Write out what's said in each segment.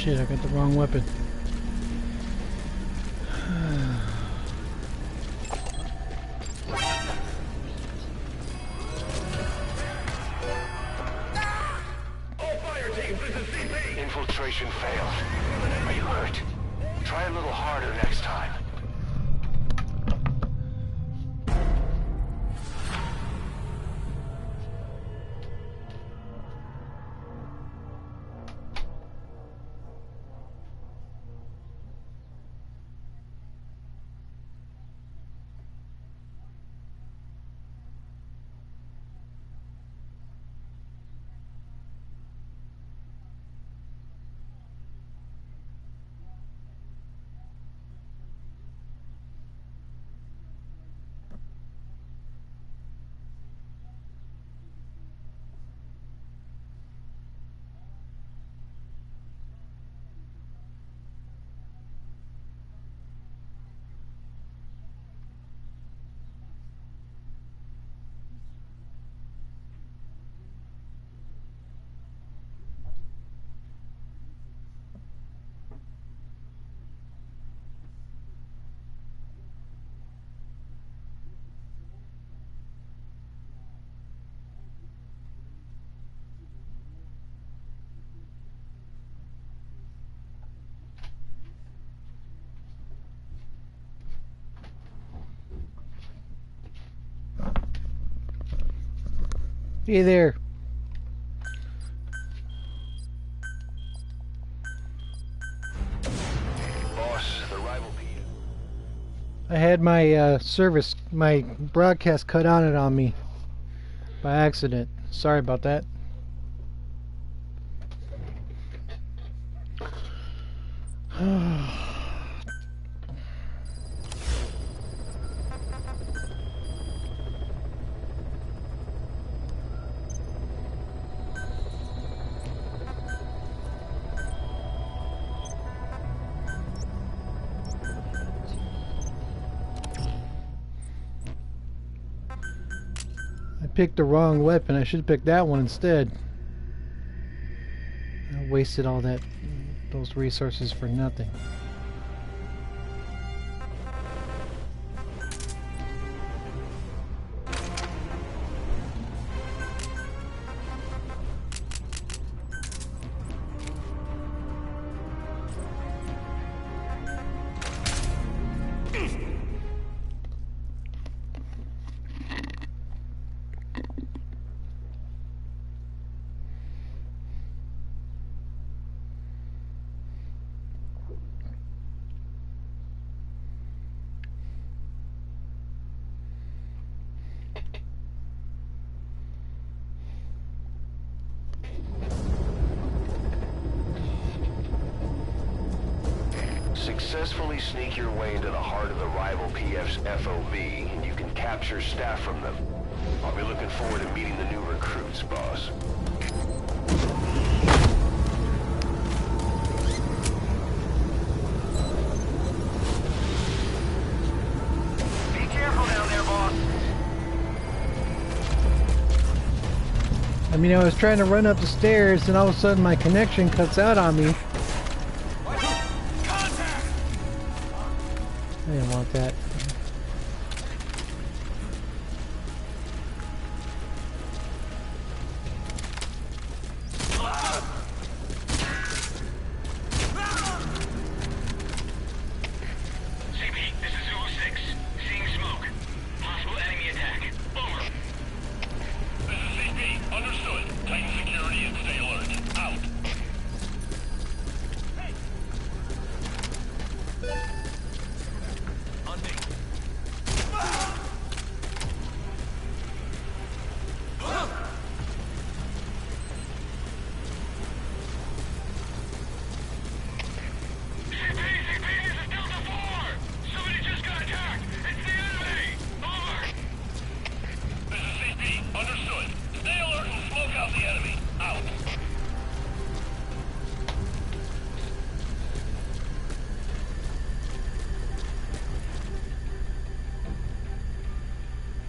shit, I got the wrong weapon. All fire teams, this is CP! Infiltration failed. Are you hurt? Try a little harder next time. Hey there. Boss, the rival I had my my broadcast cut on me by accident. Sorry about that. Picked the wrong weapon. I should have picked that one instead. I wasted all those resources for nothing. Successfully sneak your way into the heart of the rival PF's FOV, and you can capture staff from them. I'll be looking forward to meeting the new recruits, boss. Be careful down there, boss! I mean, I was trying to run up the stairs, and all of a sudden my connection cuts out on me. I didn't want that.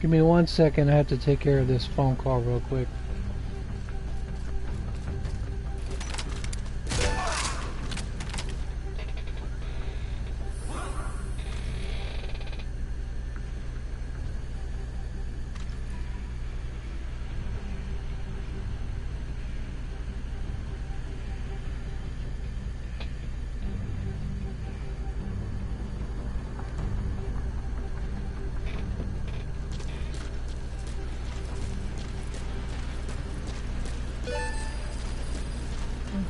Give me 1 second, I have to take care of this phone call real quick.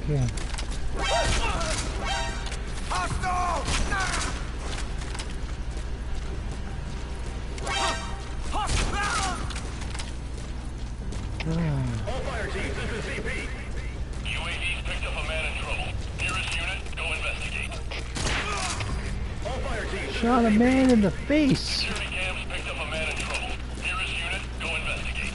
Okay. All fire teams, this is CP. UAV's picked up a man in trouble. Nearest unit, go investigate. All fire teams, this Shot a is CP. man in the face. Security cams picked up a man in trouble. Nearest unit, go investigate.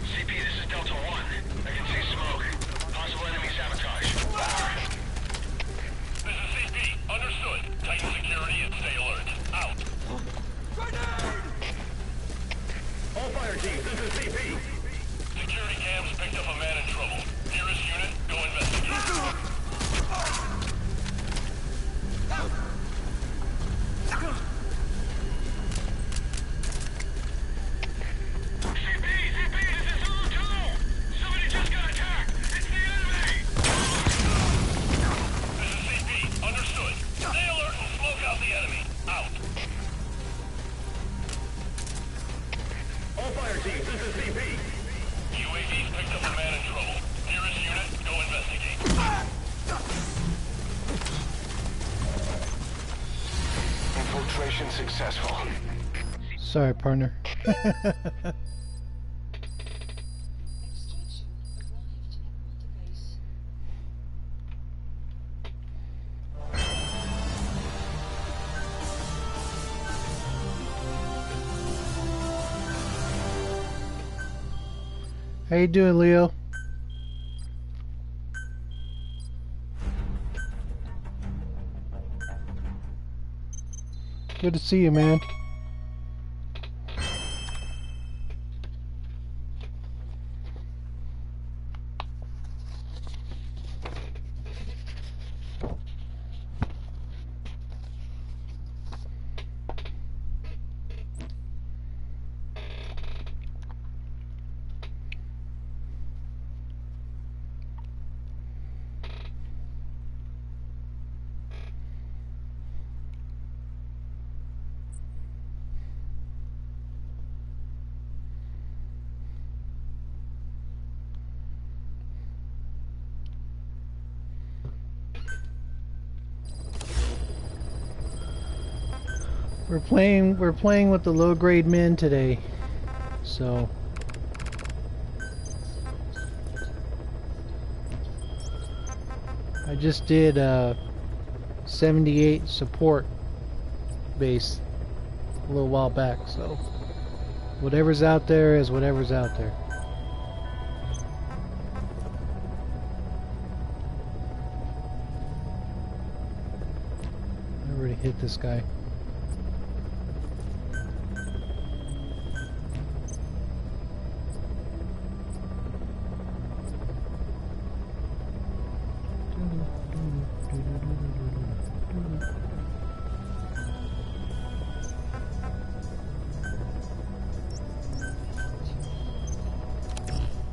CP, this is Delta 1. I can see smoke. Possible enemy sabotage. This is CP. Understood. Tighten security and stay alert. Out. All fire teams, this is CP. Security cams picked up a man in trouble. Nearest unit, go investigate. CP, this is Zulu 2. Somebody just got attacked. It's the enemy. This is CP. Understood. Stay alert and smoke out the enemy. Out. All fire teams, this is CP. UAV's picked up a man in trouble. Nearest unit, go investigate. Infiltration successful. Sorry, partner. How you doing, Leo? Good to see you, man. We're playing with the low grade men today. So I just did 78 support base a little while back, so whatever's out there is whatever's out there. I already hit this guy.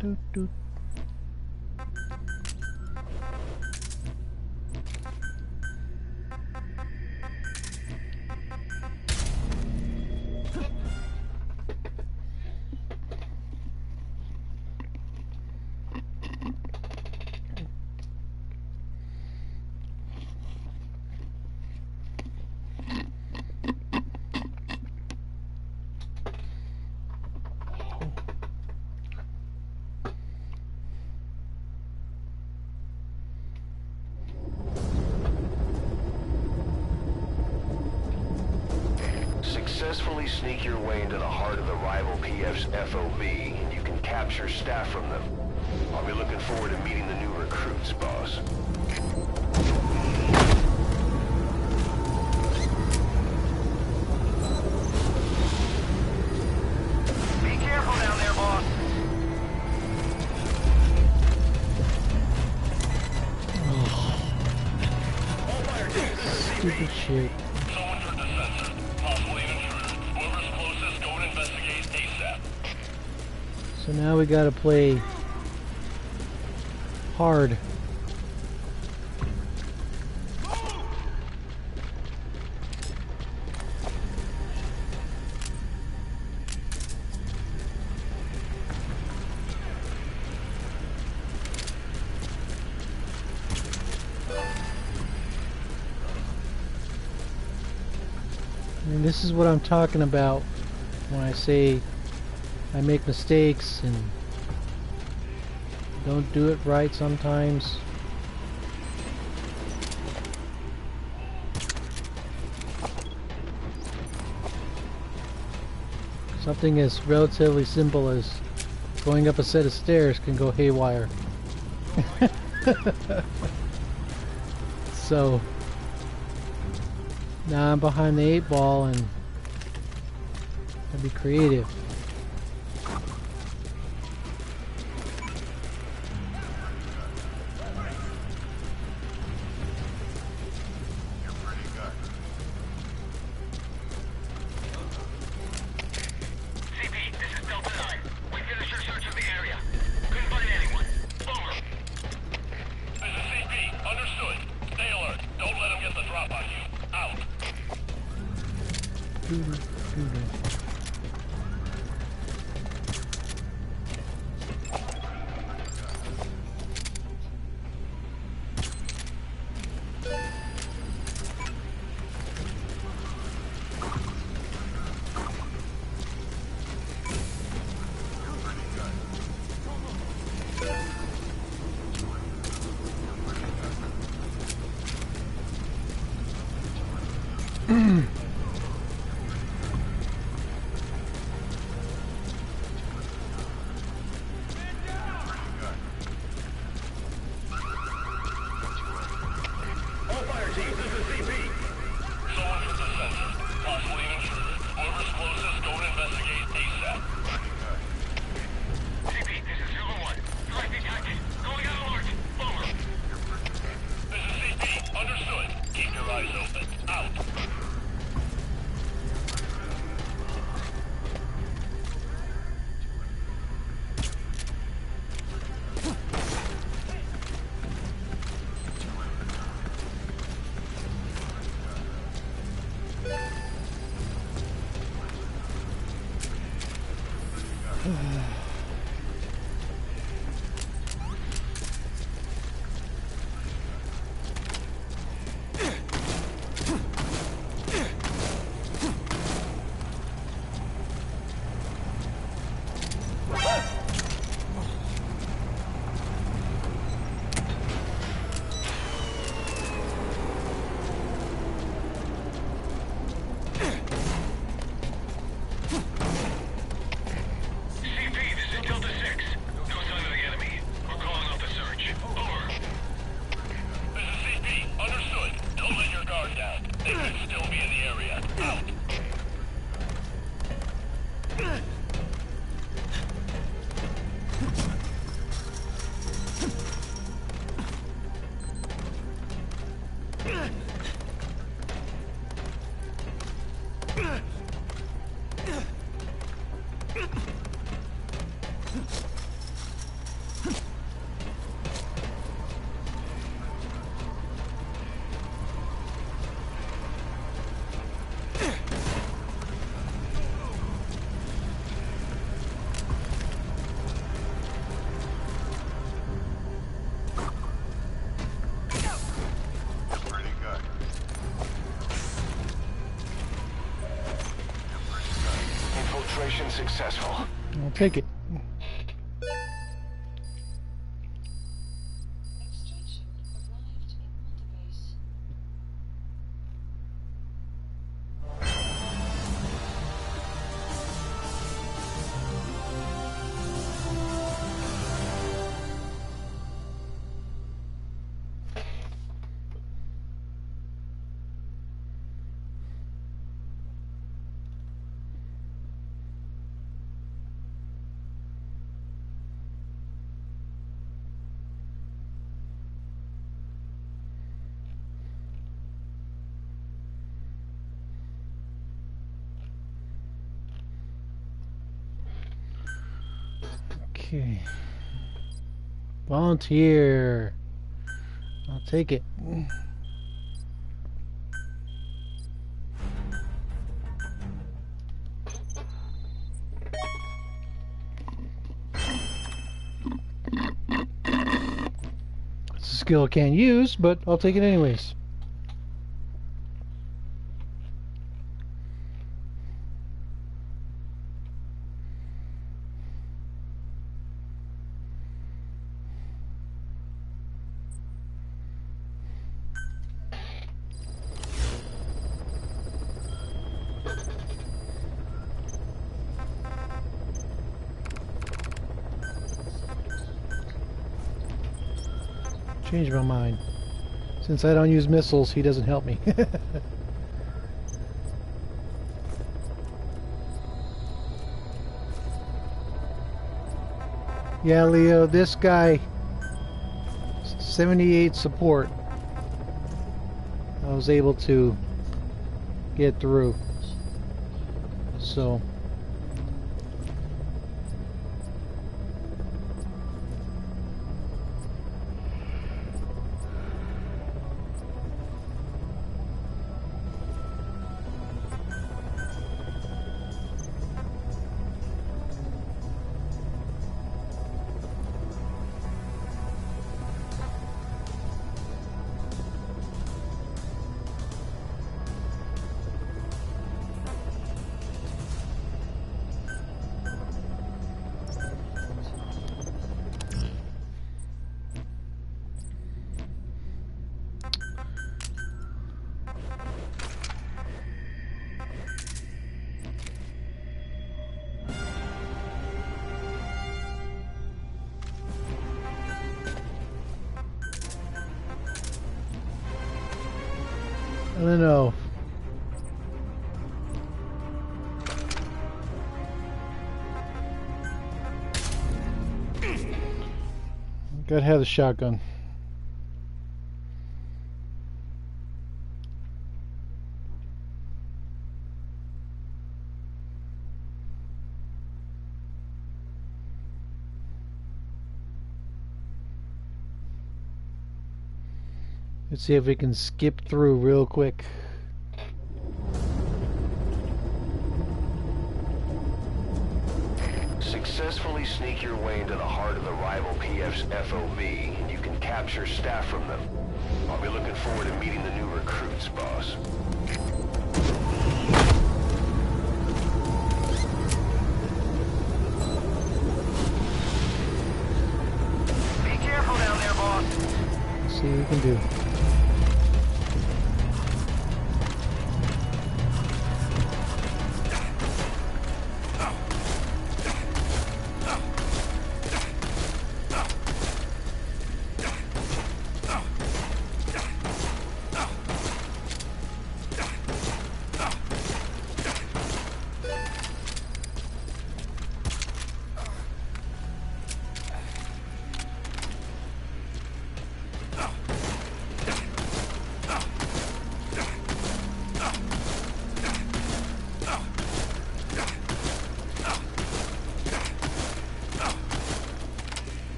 Doot, doot. Successfully sneak your way into the heart of the rival PF's FOB, and you can capture staff from them. I'll be looking forward to meeting the new recruits, boss. Be careful. shit. Someone turned the sensor. Possibly an intruder. Whoever's closest, go and investigate ASAP. So now we gotta play hard. And this is what I'm talking about when I say I make mistakes and don't do it right sometimes. Something as relatively simple as going up a set of stairs can go haywire. So now I'm behind the 8 ball and I'll be creative. CP, this is Delta 9. We finished your search of the area. Couldn't find anyone. Over. This is CP. Understood. Stay alert. Don't let them get the drop on you. Out. All fire teams, this is CP. Someone turned the sensor. Possibly an intruder. Whoever's closest, go and investigate ASAP. CP, this is Zulu 1. Strike detected. Going on alert. Over. This is CP. Understood. Keep your eyes open. Out. CP, this is Delta 6. No sign of the enemy. We're calling off the search. Over. This is CP. Understood. Don't let your guard down. They could still be in the area. Out. Infiltration successful. I'll take it. Extraction arrived at Motorbase. Okay. Volunteer. I'll take it. It's a skill I can't use, but I'll take it anyways. Change my mind. Since I don't use missiles, he doesn't help me. Yeah, Leo, this guy, 78 support. I was able to get through. So I don't know. Gotta have the shotgun. Let's see if we can skip through real quick. Successfully sneak your way into the heart of the rival PF's FOB, and you can capture staff from them. I'll be looking forward to meeting the new recruits, boss. Be careful down there, boss. Let's see what we can do.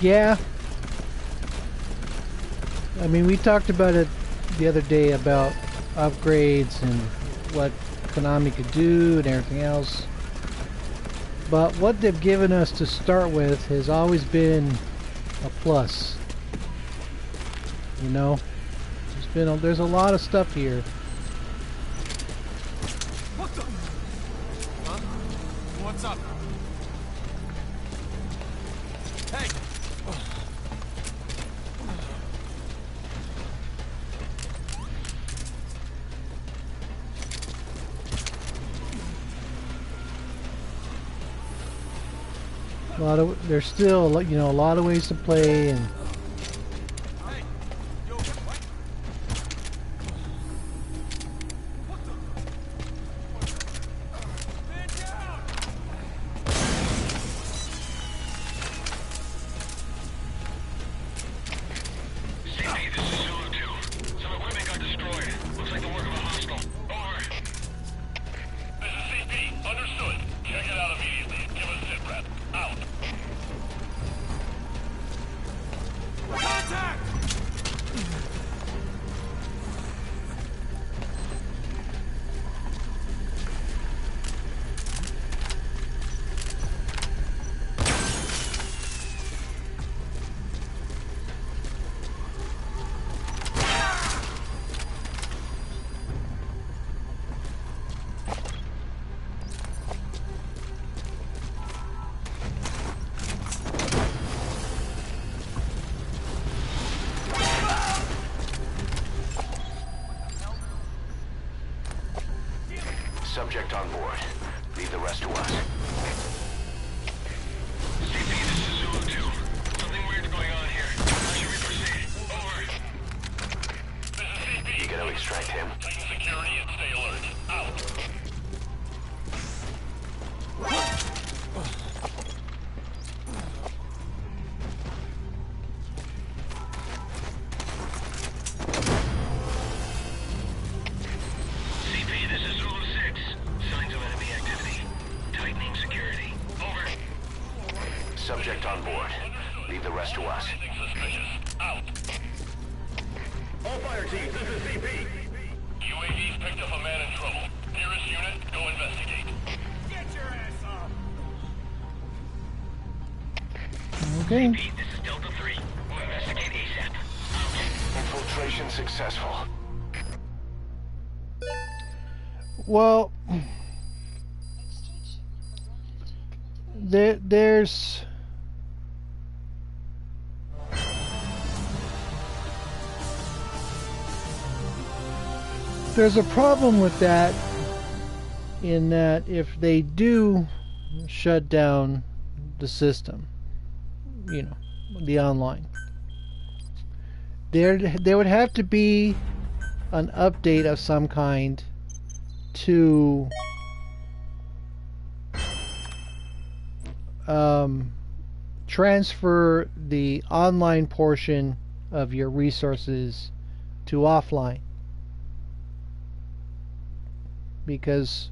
Yeah. I mean, we talked about it the other day about upgrades and what Konami could do and everything else. But what they've given us to start with has always been a plus. You know? There's a lot of stuff here. What the? Huh? What's up? There's still, you know, a lot of ways to play, and CP, this is Zulu 2. Some equipment got destroyed. Looks like the work of a hostile. Over. This is CP. Understood. Check it out immediately and give us sit rep. Out. Contact! Subject on board. Leave the rest to us. CP, this is Zulu 2. Something weird's going on here. How should we proceed? Over. This is CP. You gonna extract him? Tighten security and stay alert. Out. CP, this is Zulu 6. Signs of enemy activity. Tightening security. Over. Subject on board. Leave the rest to us. Anything suspicious. Out. All fire teams, this is CP. UAV's picked up a man in trouble. Nearest unit, go investigate. Get your ass off! okay. Pete, this is Delta 3. We'll investigate ASAP. Infiltration successful. Well, Extraction arrived at multiple. there's a problem with that, in that if they do shut down the system, you know, the online, there would have to be an update of some kind to transfer the online portion of your resources to offline. Because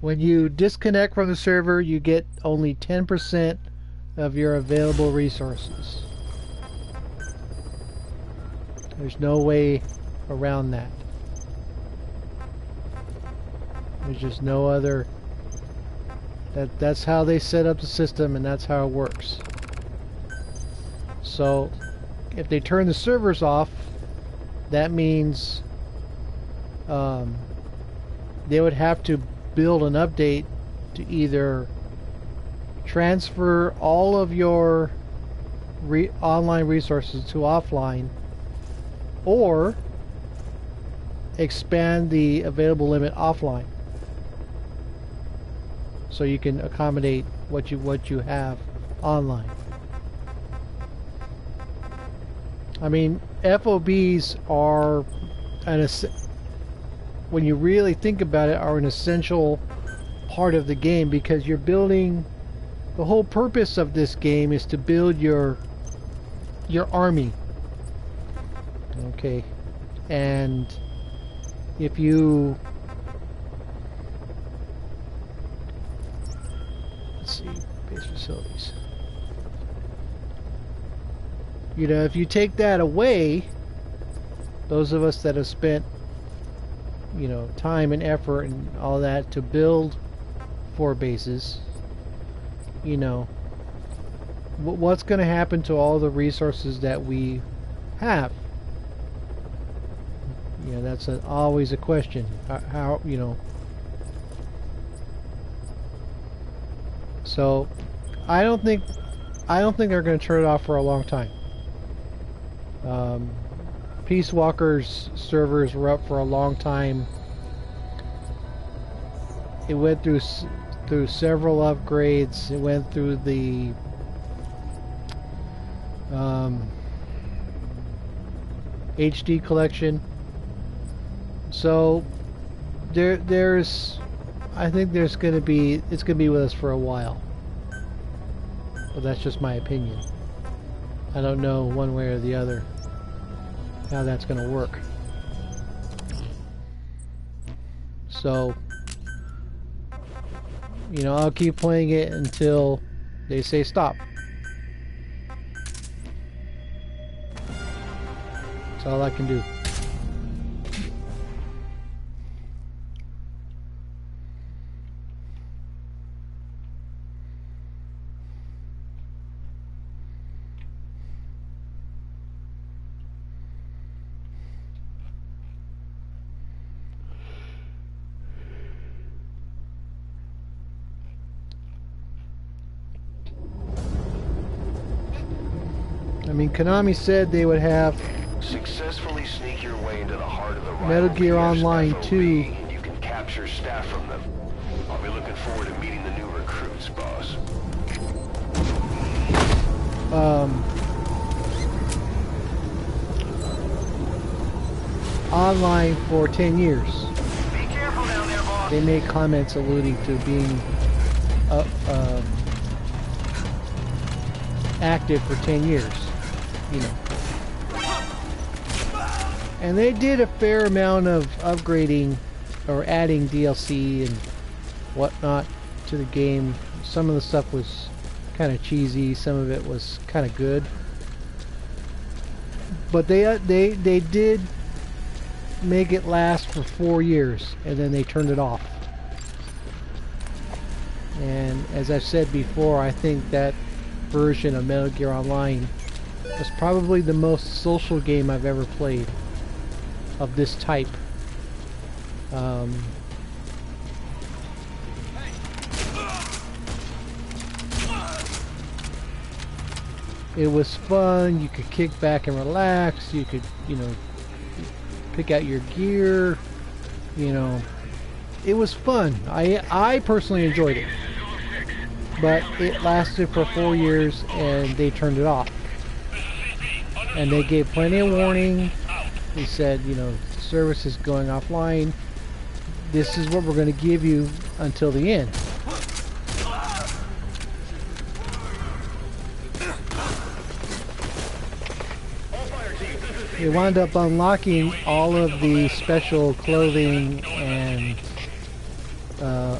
when you disconnect from the server, you get only 10% of your available resources. There's no way around that. There's just no other. That's how they set up the system, and that's how it works. So if they turn the servers off, that means they would have to build an update to either transfer all of your online resources to offline, or expand the available limit offline, so you can accommodate what you have online. I mean, FOBs are when you really think about it, are an essential part of the game, because you're building. The whole purpose of this game is to build your army. Okay, and if you, let's see, base facilities. You know, if you take that away, those of us that have spent, you know, time and effort and all that to build 4 bases, you know, what's going to happen to all the resources that we have? You know, that's always a question. How, you know. So, I don't think they're going to turn it off for a long time. Peace Walker's servers were up for a long time. It went through through several upgrades. It went through the HD collection. So I think it's gonna be with us for a while. But that's just my opinion. I don't know one way or the other how that's gonna work. So, you know, I'll keep playing it until they say stop. That's all I can do. I mean, Konami said they would have Successfully sneak your way into the heart of the Metal rival Gear PF's Online FOB, 2. and you can capture staff from them. I'll be looking forward to meeting the new recruits, boss. online for 10 years. Be careful down there, boss. They made comments alluding to being active for 10 years, you know. And they did a fair amount of upgrading or adding DLC and whatnot to the game. Some of the stuff was kind of cheesy, some of it was kind of good. But they did make it last for 4 years, and then they turned it off. And as I've said before, I think that version of Metal Gear Online was probably the most social game I've ever played of this type. It was fun. You could kick back and relax. You could, you know, pick out your gear. You know, it was fun. I personally enjoyed it. But it lasted for 4 years and they turned it off. And they gave plenty of warning. They said, you know, service is going offline. This is what we're going to give you until the end. They wound up unlocking all of the special clothing and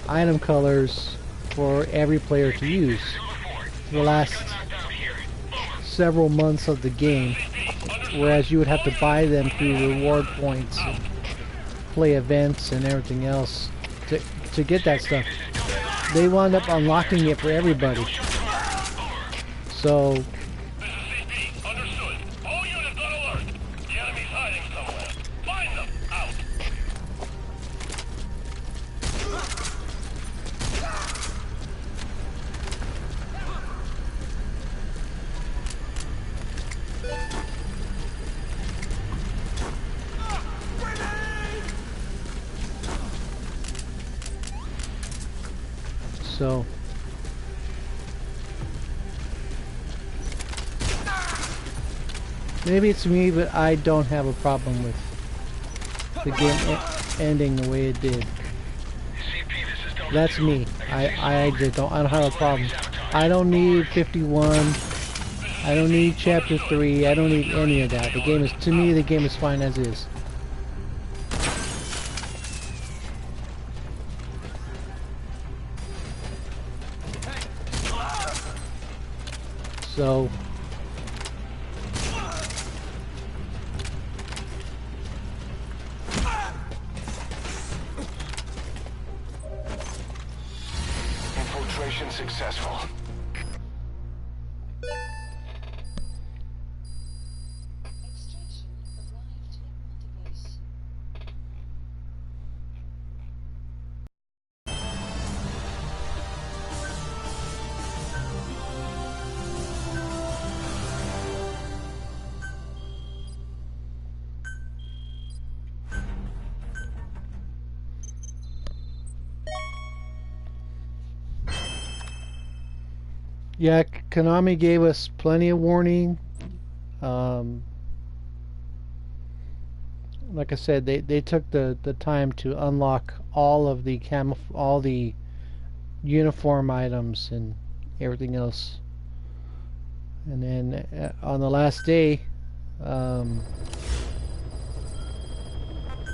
item colors for every player to use for the last several months of the game, whereas you would have to buy them through reward points and play events and everything else to get that stuff. They wound up unlocking it for everybody. So maybe it's me, but I don't have a problem with the game ending the way it did. That's me. I just don't. I don't have a problem. I don't need 51. I don't need Chapter 3. I don't need any of that. The game is, to me, the game is fine as is. So infiltration successful. Yeah, Konami gave us plenty of warning. Um, like I said, they took the time to unlock all of the all the uniform items and everything else. And then on the last day, now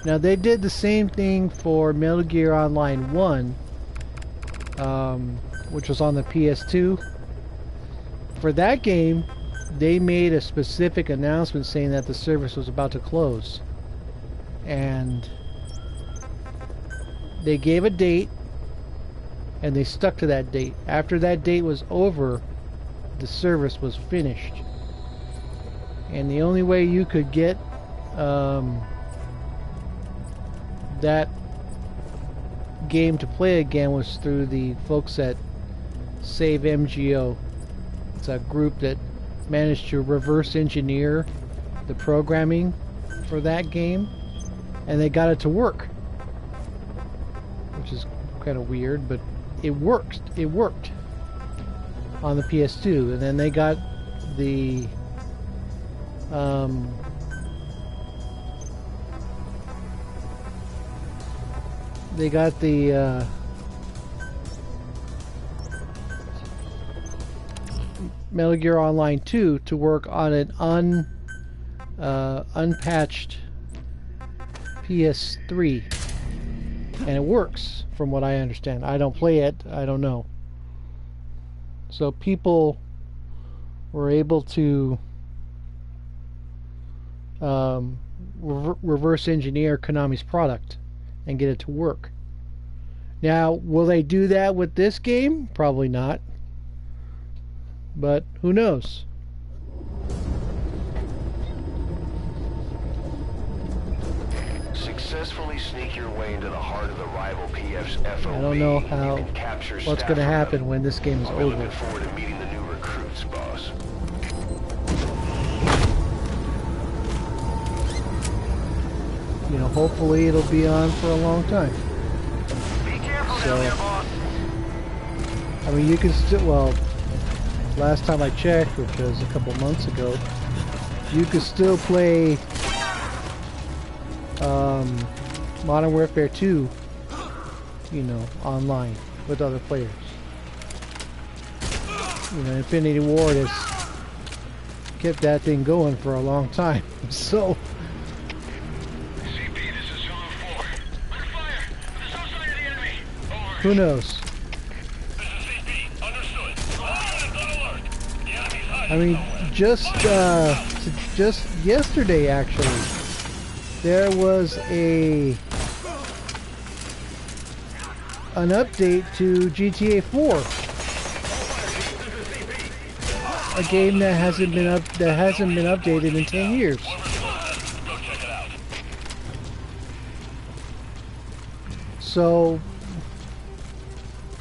they did the same thing for Metal Gear Online 1, which was on the PS2. For that game, they made a specific announcement saying that the service was about to close. And they gave a date, and they stuck to that date. After that date was over, the service was finished. And the only way you could get that game to play again was through the folks at Save MGO. It's a group that managed to reverse engineer the programming for that game, and they got it to work, which is kind of weird, but it worked. It worked on the PS2, and then they got the Metal Gear Online 2 to work on an unpatched PS3, and it works from what I understand. I don't play it, I don't know. So people were able to reverse engineer Konami's product and get it to work. Now, will they do that with this game? Probably not. But who knows? Successfully sneak your way into the heart of the rival PF's FOB. I don't know what's going to happen them. when this game is I'll be over. looking forward to meeting the new recruits, boss. You know, hopefully it'll be on for a long time. Be careful So, down there, boss. I mean, you can still, well, last time I checked, which was a couple months ago, you could still play Modern Warfare 2, you know, online with other players. You know, Infinity Ward has kept that thing going for a long time. So, CP, this is Zone 4. Under fire! On the south side of the enemy! Over. who knows? This is CP. Understood. All units on alert. The enemy's hiding I mean, somewhere. just yesterday, actually, there was an update to GTA 4, a game that hasn't been updated in 10 years. Go check it out. So,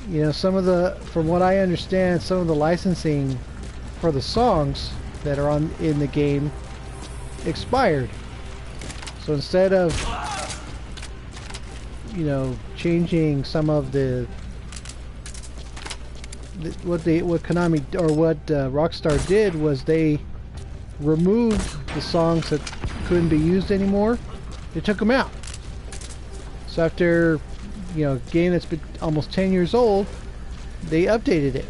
you know, from what I understand, some of the licensing for the songs that are in the game expired. So instead of, you know, changing some of what Konami or what Rockstar did was they removed the songs that couldn't be used anymore. They took them out. So after, you know, a game that's been almost 10 years old, they updated it.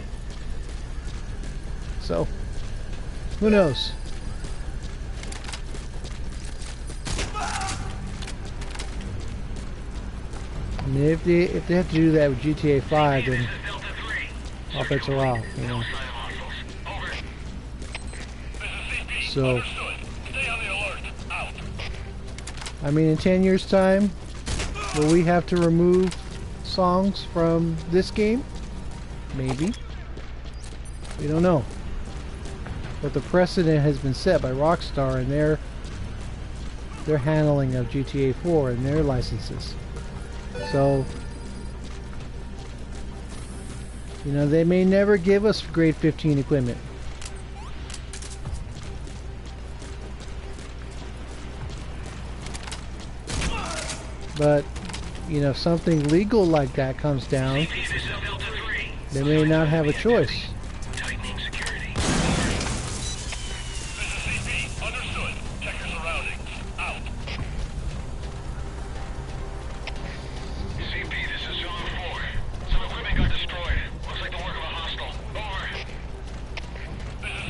So, who knows? I mean, if they have to do that with GTA 5, then I'll bet it's a while, you know. So, Stay on the alert. Out. I mean, in 10 years' time, will we have to remove songs from this game? Maybe. We don't know. But the precedent has been set by Rockstar and their handling of GTA 4 and their licenses. So, you know, they may never give us grade 15 equipment. But, you know, if something legal like that comes down, they may not have a choice. Tightening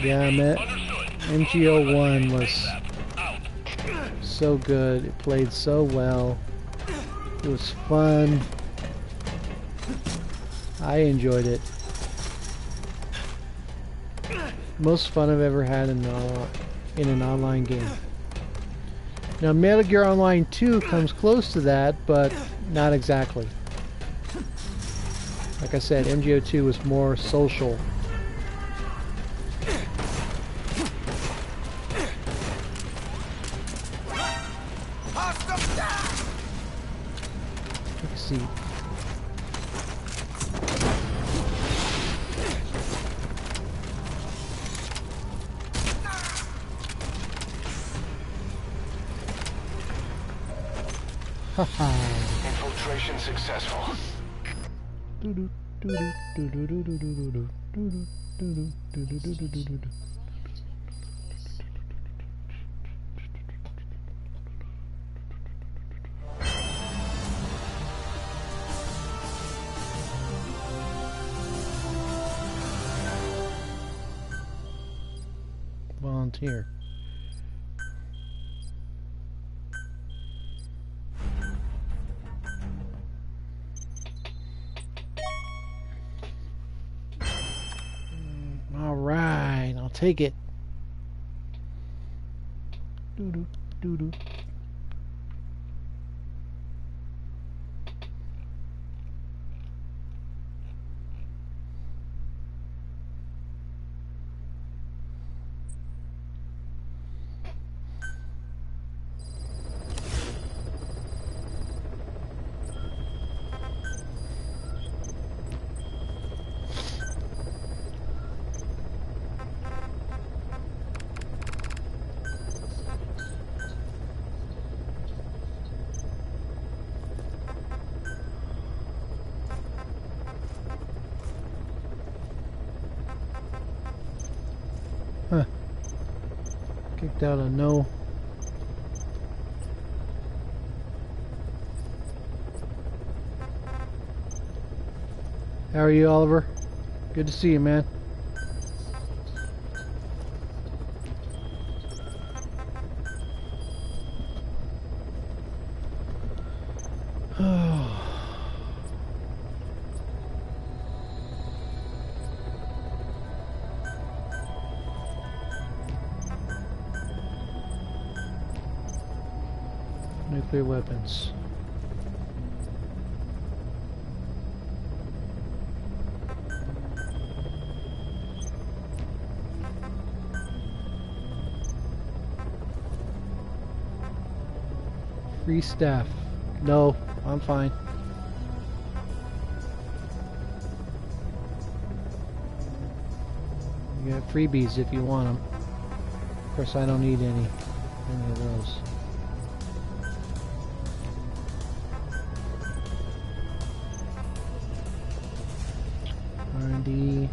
Yeah, man. MGO1 was so good. It played so well. It was fun. I enjoyed it. Most fun I've ever had in an online game. Now, Metal Gear Online 2 comes close to that, but not exactly. Like I said, MGO2 was more social. Take a seat. Infiltration successful. Volunteer. All right, I'll take it. Doo-doo, doo-doo. Huh. Kicked out a no. How are you, Oliver? Good to see you, man. Nuclear weapons. Free staff. No, I'm fine. You got freebies if you want them. Of course, I don't need any of those. R&D.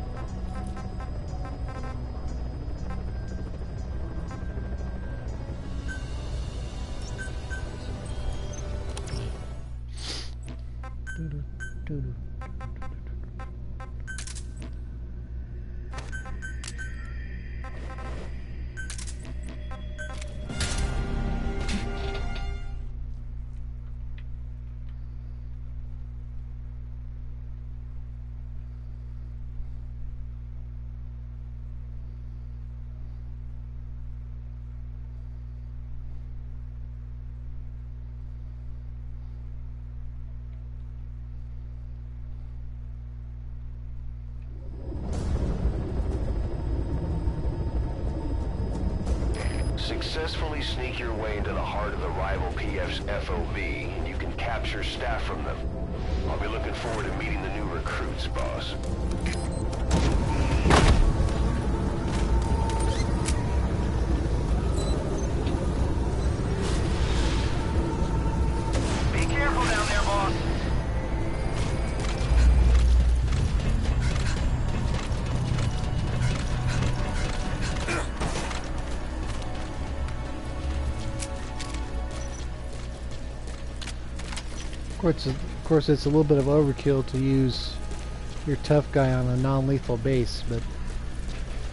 Successfully sneak your way into the heart of the rival PF's FOB, and you can capture staff from them. I'll be looking forward to meeting the new recruits, boss. Be careful down there, boss. Of course, it's a little bit of overkill to use your tough guy on a non-lethal base, but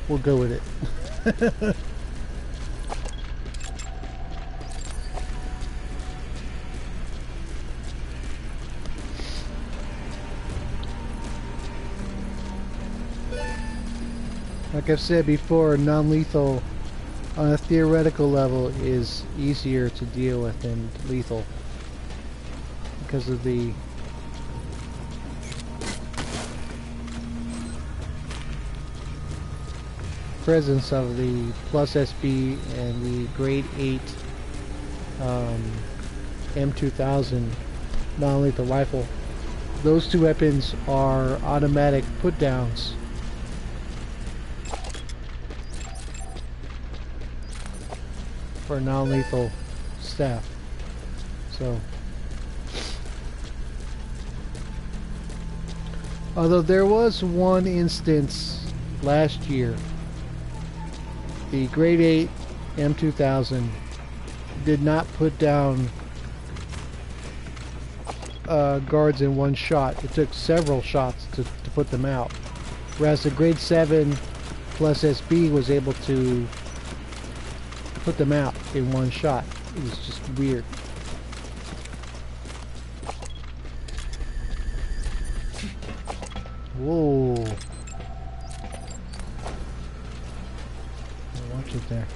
we'll go with it. Like I've said before, non-lethal on a theoretical level is easier to deal with than lethal because of the presence of the plus SB and the grade 8 M2000 non-lethal rifle. Those two weapons are automatic put downs. For non-lethal staff. So, although there was one instance last year, the grade 8 M2000 did not put down guards in one shot. It took several shots to put them out, whereas the grade 7 plus SB was able to put them out in one shot. It was just weird. Whoa. Watch it there.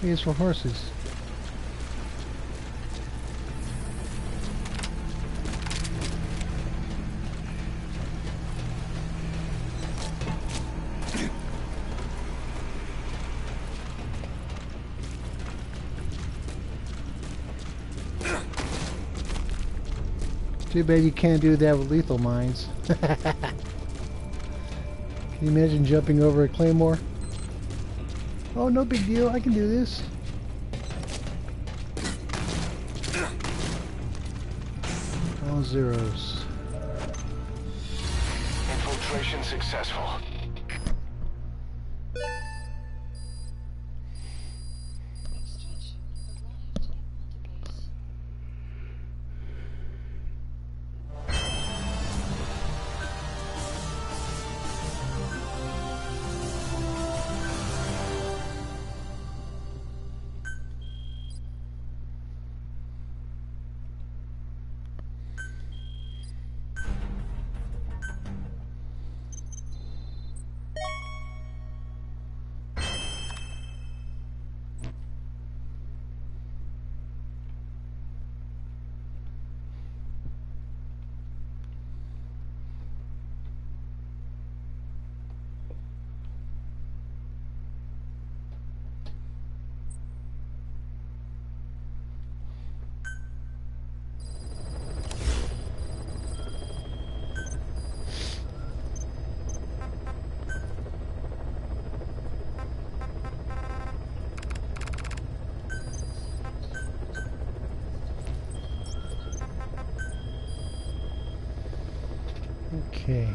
It's for horses. Too bad you can't do that with lethal mines. Can you imagine jumping over a claymore? Oh, no big deal. I can do this. All zeros. Infiltration successful. Okay.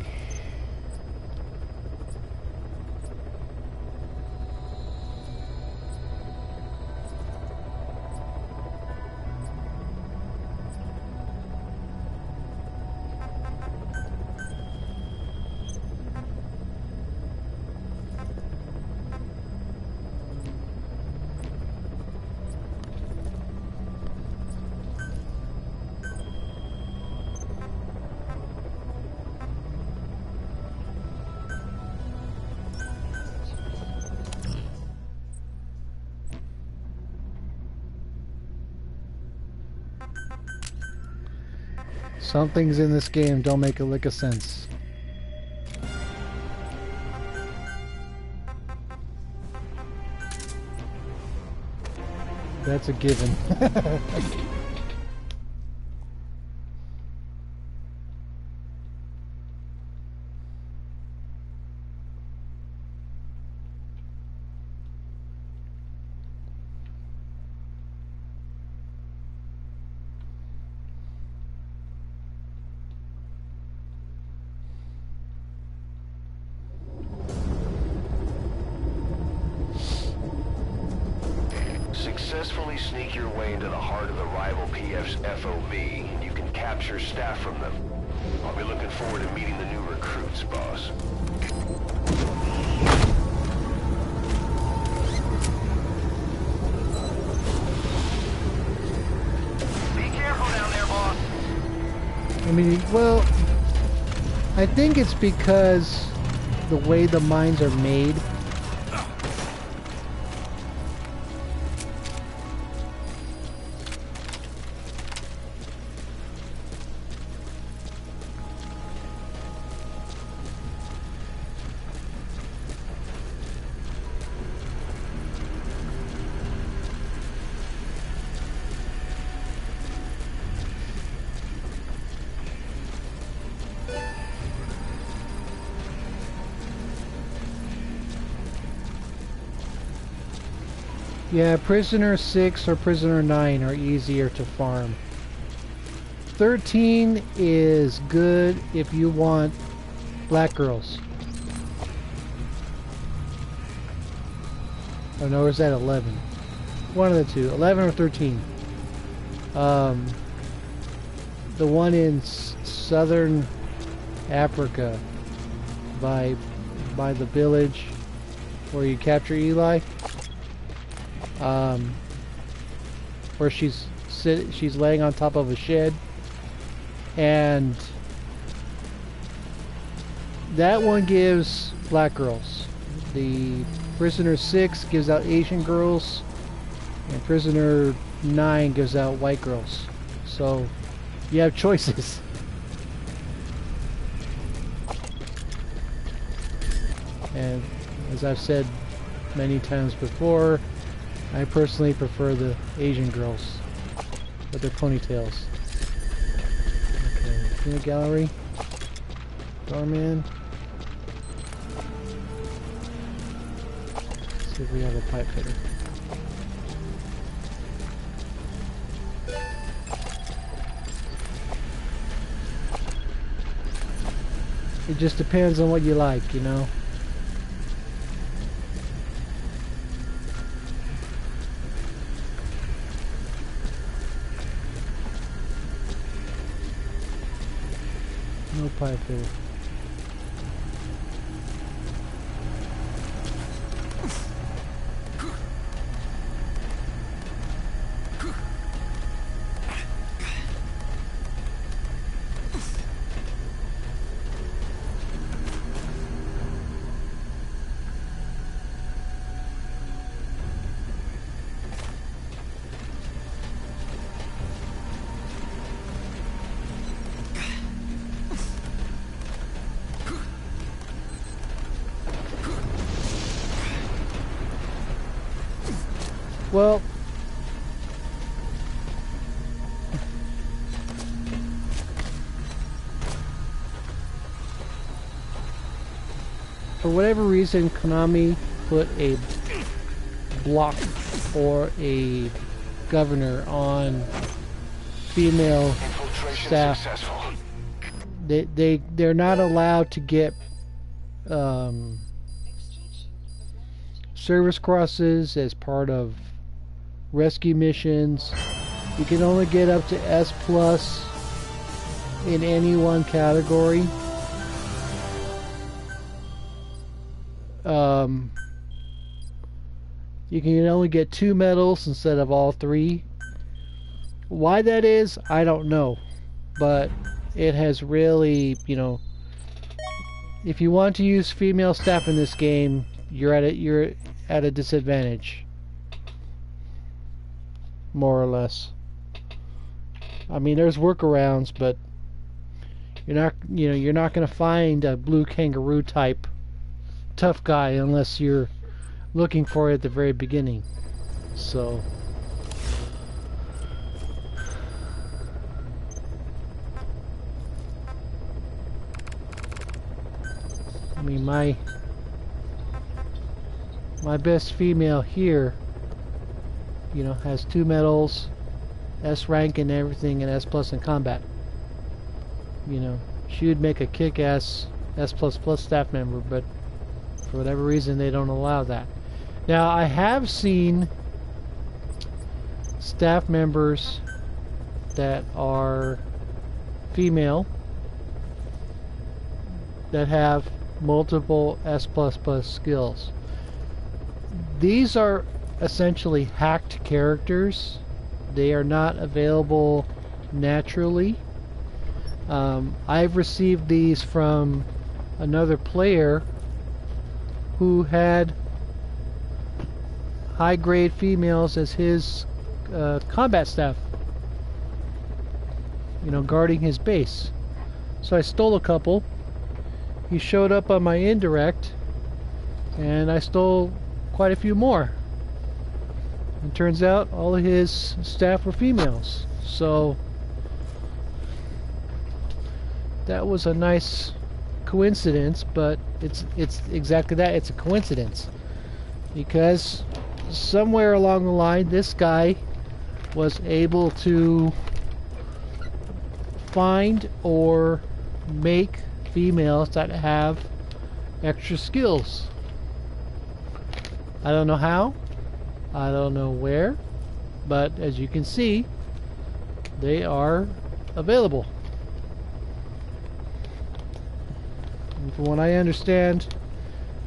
Some things in this game don't make a lick of sense. That's a given. Successfully sneak your way into the heart of the rival PF's FOB, and you can capture staff from them. I'll be looking forward to meeting the new recruits, boss. Be careful down there, boss. I mean, well, I think it's because the way the mines are made. Yeah, Prisoner 6 or Prisoner 9 are easier to farm. 13 is good if you want black girls. Oh no, is that 11? One of the two, 11 or 13. The one in southern Africa by the village where you capture Eli. Where she's laying on top of a shed, and that one gives black girls. The Prisoner 6 gives out Asian girls, and Prisoner 9 gives out white girls. So you have choices. And as I've said many times before, I personally prefer the Asian girls with their ponytails. Okay, in the gallery. Doorman. Let's see if we have a pipe fitter. It just depends on what you like, you know. No pipe fitter. Well, for whatever reason, Konami put a block or a governor on female staff. Successful. They're not allowed to get service crosses as part of rescue missions. You can only get up to S+ in any one category. You can only get 2 medals instead of all 3. Why that is, I don't know. But it has really, you know, if you want to use female staff in this game, you're at a disadvantage. More or less. I mean, there's workarounds, but you're not going to find a blue kangaroo type tough guy unless you're looking for it at the very beginning. So I mean, my best female here, has 2 medals, S rank and everything, and S plus in combat. She would make a kick-ass S plus staff member, but for whatever reason they don't allow that. Now, I have seen staff members that are female that have multiple S plus skills. These are essentially hacked characters. They are not available naturally. I've received these from another player who had high grade females as his combat staff, guarding his base. So I stole a couple. He showed up on my indirect, and I stole quite a few more. And turns out all of his staff were females. So that was a nice coincidence, but it's exactly that. It's a coincidence, because somewhere along the line this guy was able to find or make females that have extra skills. I don't know how, I don't know where, but as you can see, they are available. And from what I understand,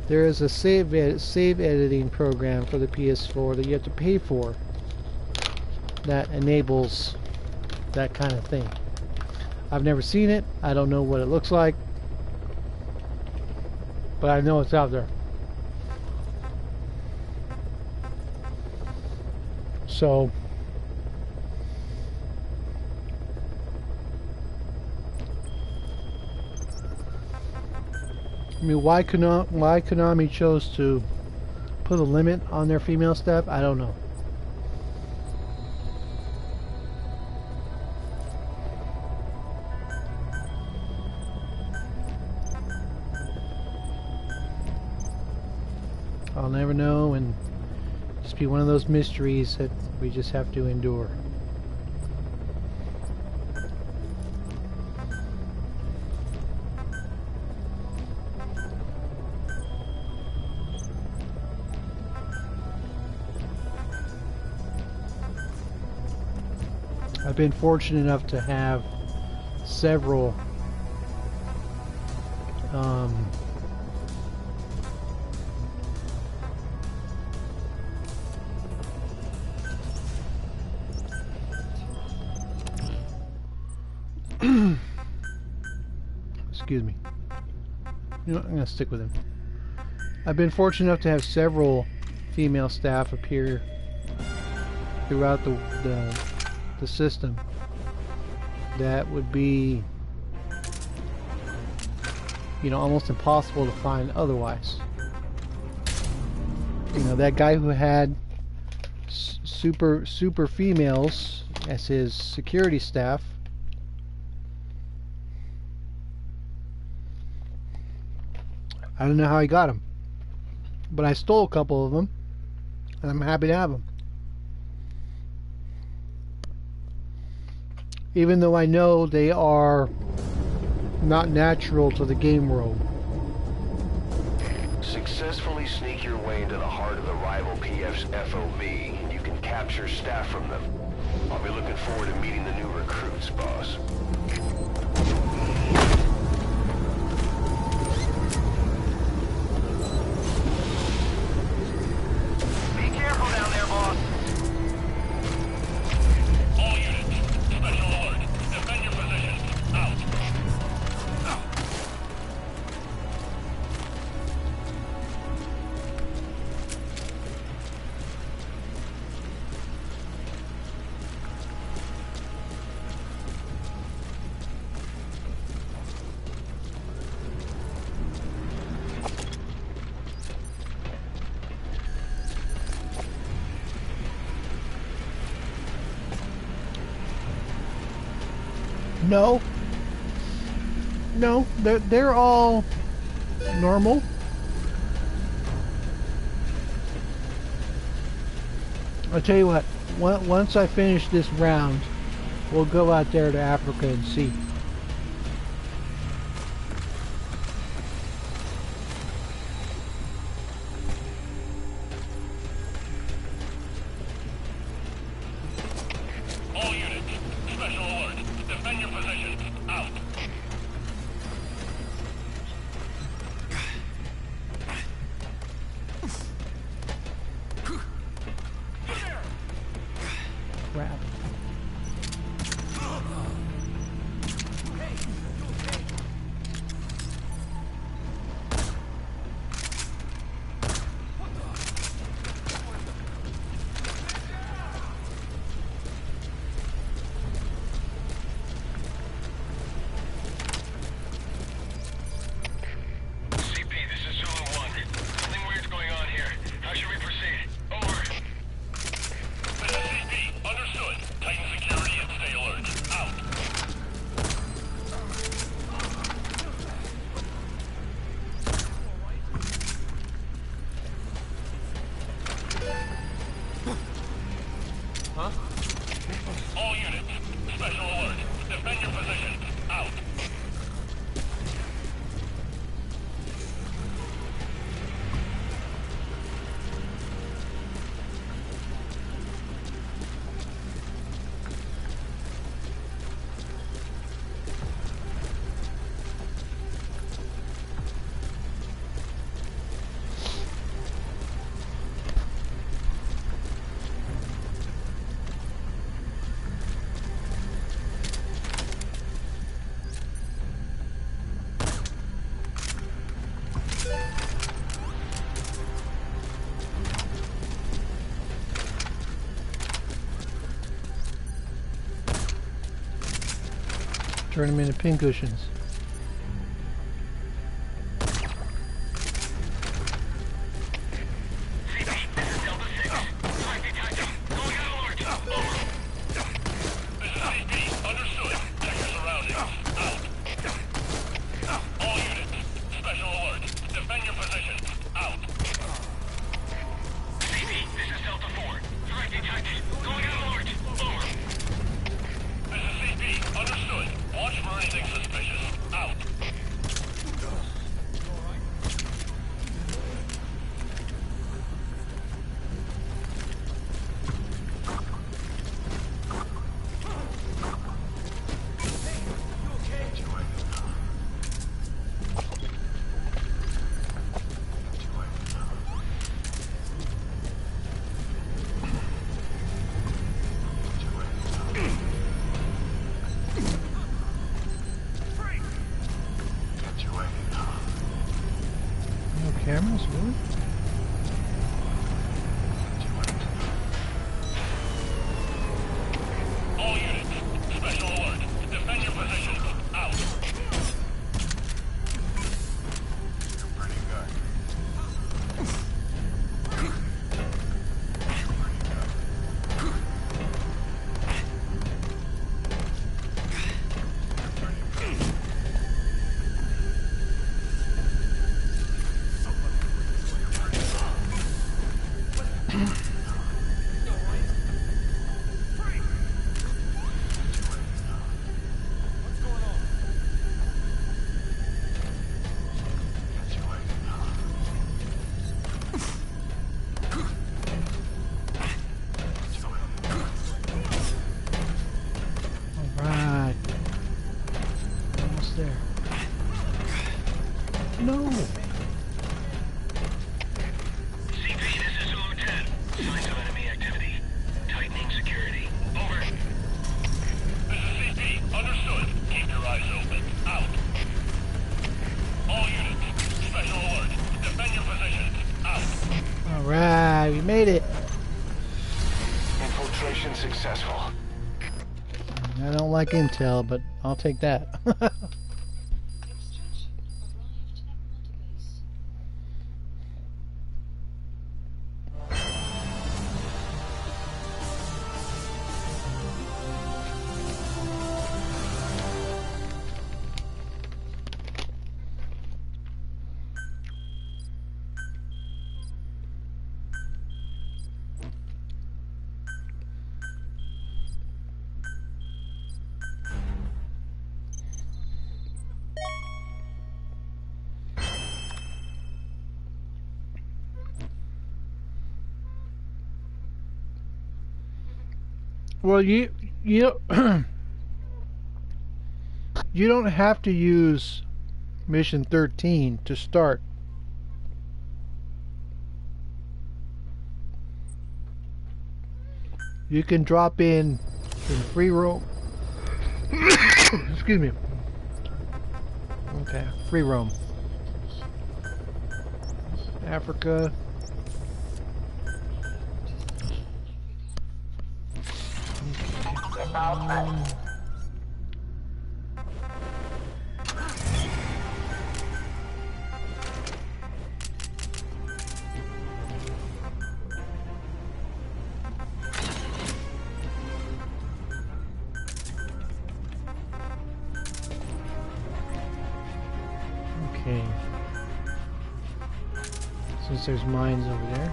there is a save editing program for the PS4 that you have to pay for that enables that kind of thing. I've never seen it. I don't know what it looks like, but I know it's out there. So I mean, why Konami chose to put a limit on their female staff, I don't know. I'll never know, and just be one of those mysteries that we just have to endure. I've been fortunate enough to have several excuse me. You know what, I'm going to stick with him. I've been fortunate enough to have several female staff appear throughout the system that would be, you know, almost impossible to find otherwise. You know, that guy who had super females as his security staff, I don't know how he got them, but I stole a couple of them, and I'm happy to have them. Even though I know they are not natural to the game world. Successfully sneak your way into the heart of the rival PF's FOB, and you can capture staff from them. I'll be looking forward to meeting the new recruits, boss. Be careful down there, boss. All units, special alert. Defend your positions. Out. No. No, they're all normal. I'll tell you what, once I finish this round, we'll go out there to Africa and see. All units, special alert. Defend your positions. Out. Crap. CP, this is Zulu 1. Something weird's going on here. How should we proceed? Over. This is CP. Understood. Tighten security and stay alert. Out. All units, special alert. Defend your positions. Out. Turn them into pincushions. Cameras, really? All units, special alert. Defend your positions. Out. Pretty good. No! CP, this is Zulu 10. Signs of enemy activity. Tightening security. Over. This is CP. Understood. Keep your eyes open. Out. All units, special alert. Defend your positions. Out. Alright, we made it! Infiltration successful. I don't like intel, but I'll take that. Well, you you don't have to use mission 13 to start. You can drop in free roam. Excuse me. Okay, free roam. Africa. Okay. Since there's mines over there.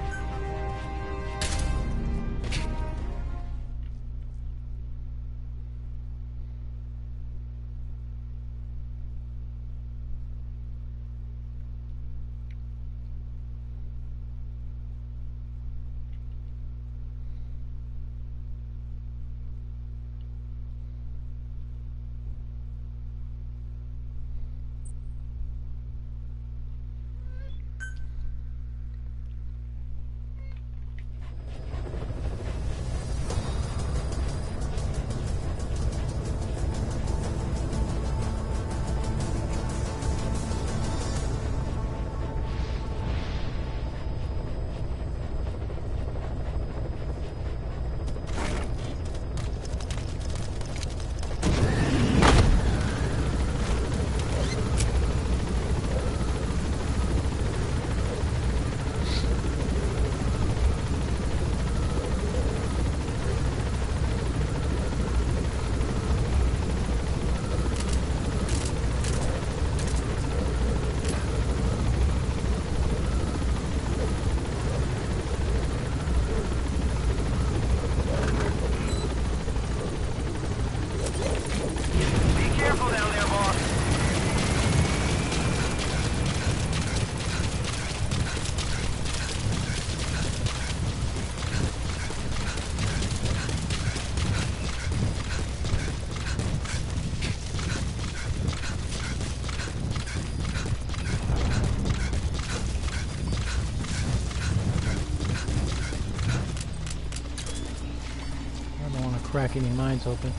Crack any mines open.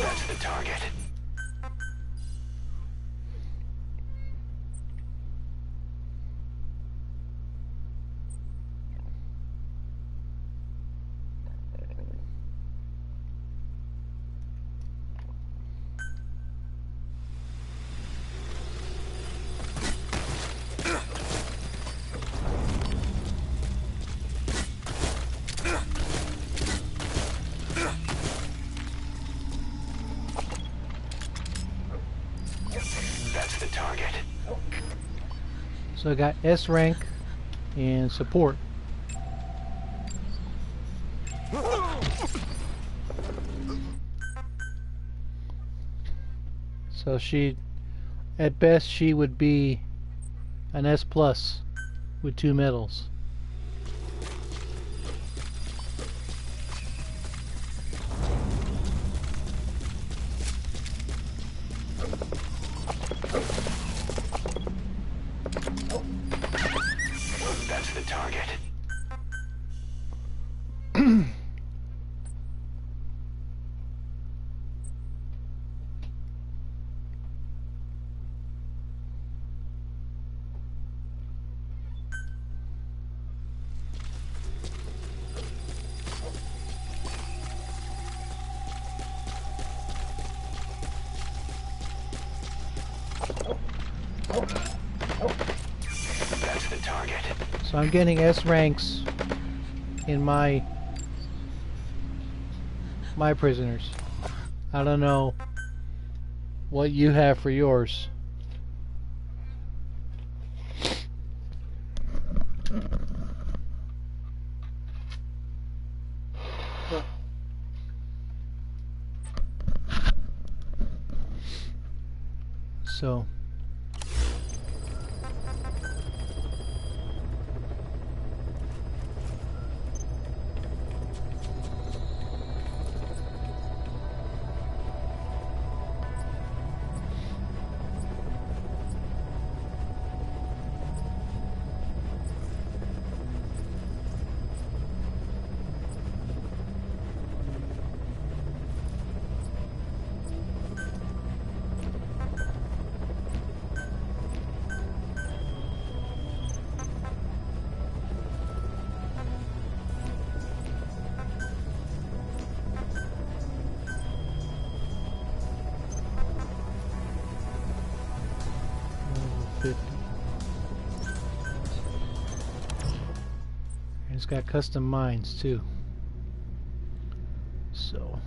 That's the target. That's the target. So I got S rank and support. So she, at best, she would be an S plus with 2 medals. That's the target. That's the target. So I'm getting S ranks in my prisoners. I don't know what you have for yours. So level 50. And it's got custom mines too. So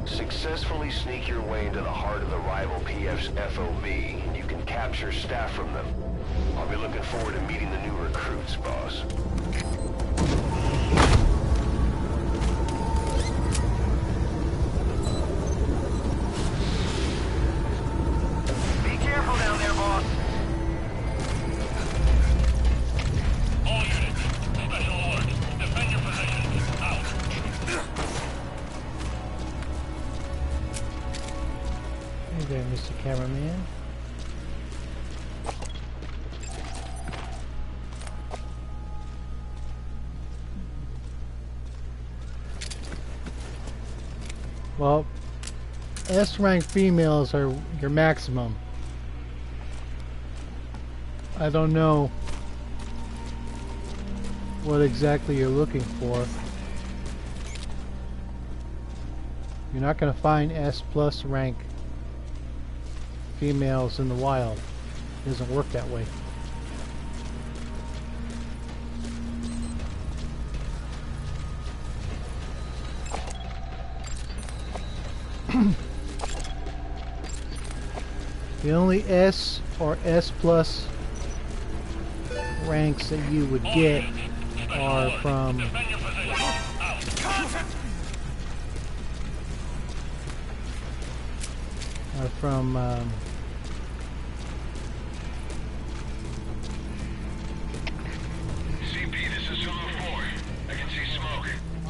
Successfully sneak your way into the heart of the rival PF's FOB, and you can capture staff from them. I'll be looking forward to meeting the new recruits, boss. Be careful down there, boss. All units, special alert. Defend your positions. Out. hey there, Mr. Cameraman. Well, S-rank females are your maximum. I don't know what exactly you're looking for. You're not going to find S+ rank females in the wild. It doesn't work that way. The only S or S+ ranks that you would get are from Defend your positions. Out. CP, this is Zulu 4. I can see smoke.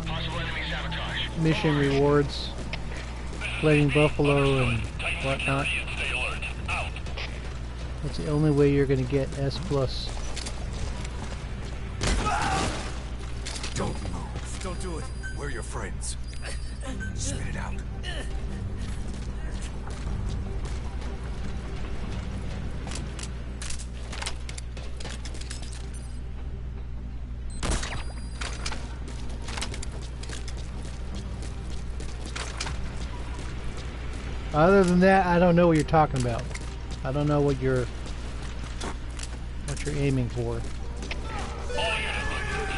Possible enemy sabotage. mission rewards, Flaming Buffalo and whatnot. Stay alert. Out. That's the only way you're going to get S+. Don't move. Don't do it. We're your friends. Spit it out. Other than that, I don't know what you're talking about. I don't know what you're aiming for. All units,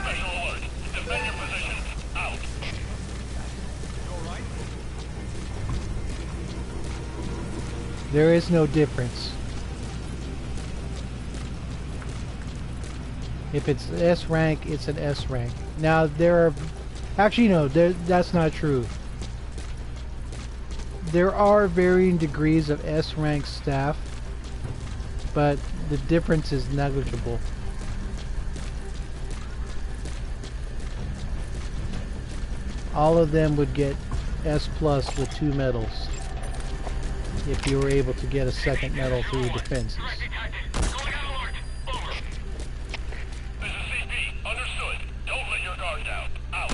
special alert. Defend your positions. Out. There is no difference. If it's S rank, it's an S rank. Now there are, actually no, that's not true. There are varying degrees of S rank staff, but the difference is negligible. All of them would get S+ with 2 medals if you were able to get a second medal through your defenses. Calling out alert. Over. This is CP. Understood. Don't let your guard down. Out.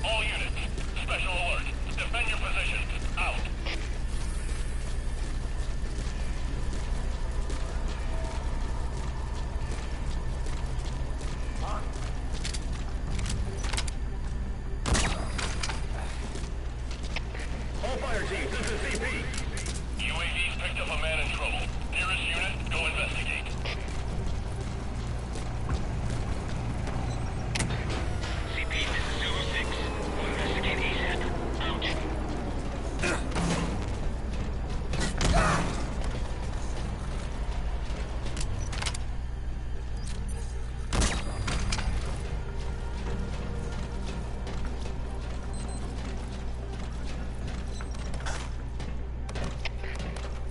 All units, special alert. Defend your positions. Out. UAV's picked up a man in trouble. Nearest unit, go investigate. CP, this is Zulu 6. Go investigate ASAP. Out.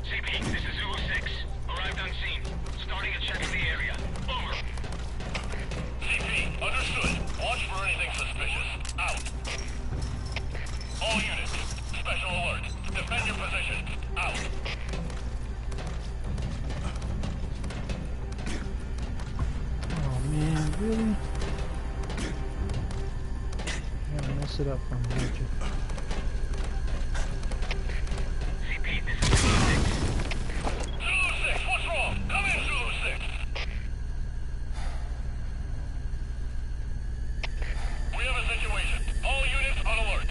CP, this is Zulu 6. Arrived on scene. Starting a check of the area. Over. CP, understood. Watch for anything suspicious. Out. All units, special alert. Defend your position. Out. Oh man, really? You're gonna mess it up for me, aren't you? CP, this is Zulu 6. Zulu 6, what's wrong? Come in, Zulu 6. We have a situation. All units on alert.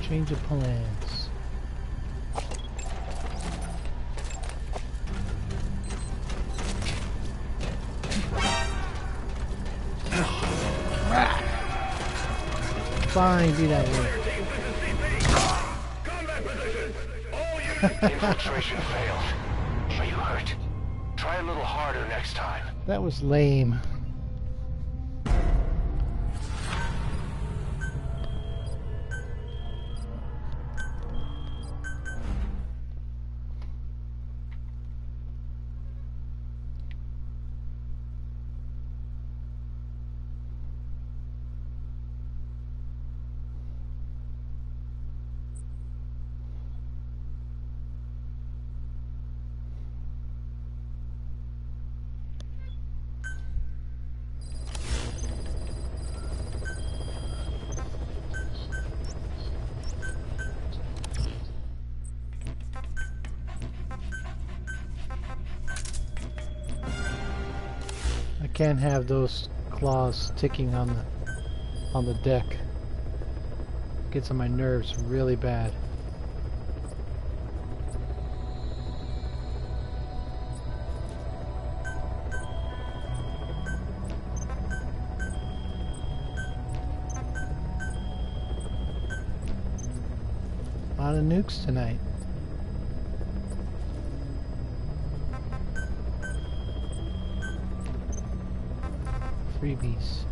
Change of plans. Fine, be that way. Infiltration failed. Are you hurt? Try a little harder next time. That was lame. I can't have those claws ticking on the deck. Gets on my nerves really bad. A lot of nukes tonight. Freebies.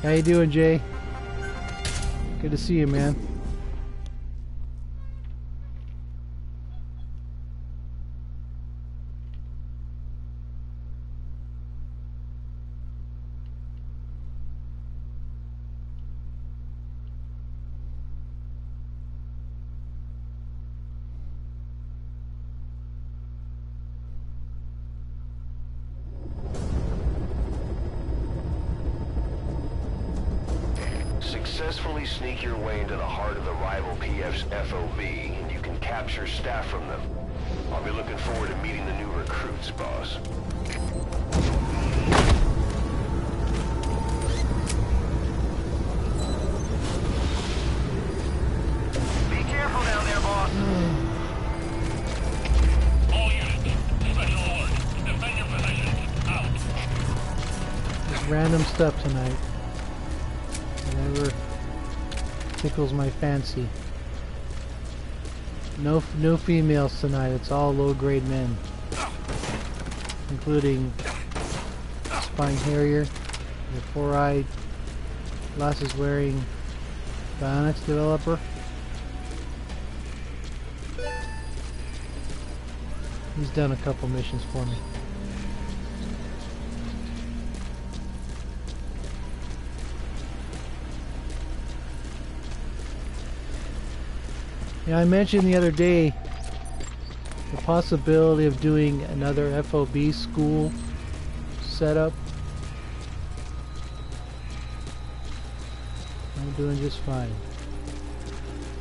How you doing, Jay? Good to see you, man. Successfully sneak your way into the heart of the rival PF's FOB, and you can capture staff from them. I'll be looking forward to meeting the new recruits, boss. Be careful down there, boss. All units, special alert. Defend your position. Out. Just random stuff tonight. Whatever tickles my fancy. No females tonight. It's all low-grade men, including Spine Harrier, the four-eyed, glasses-wearing Bionics developer. He's done a couple missions for me. Yeah, I mentioned the other day the possibility of doing another FOB school setup. I'm doing just fine.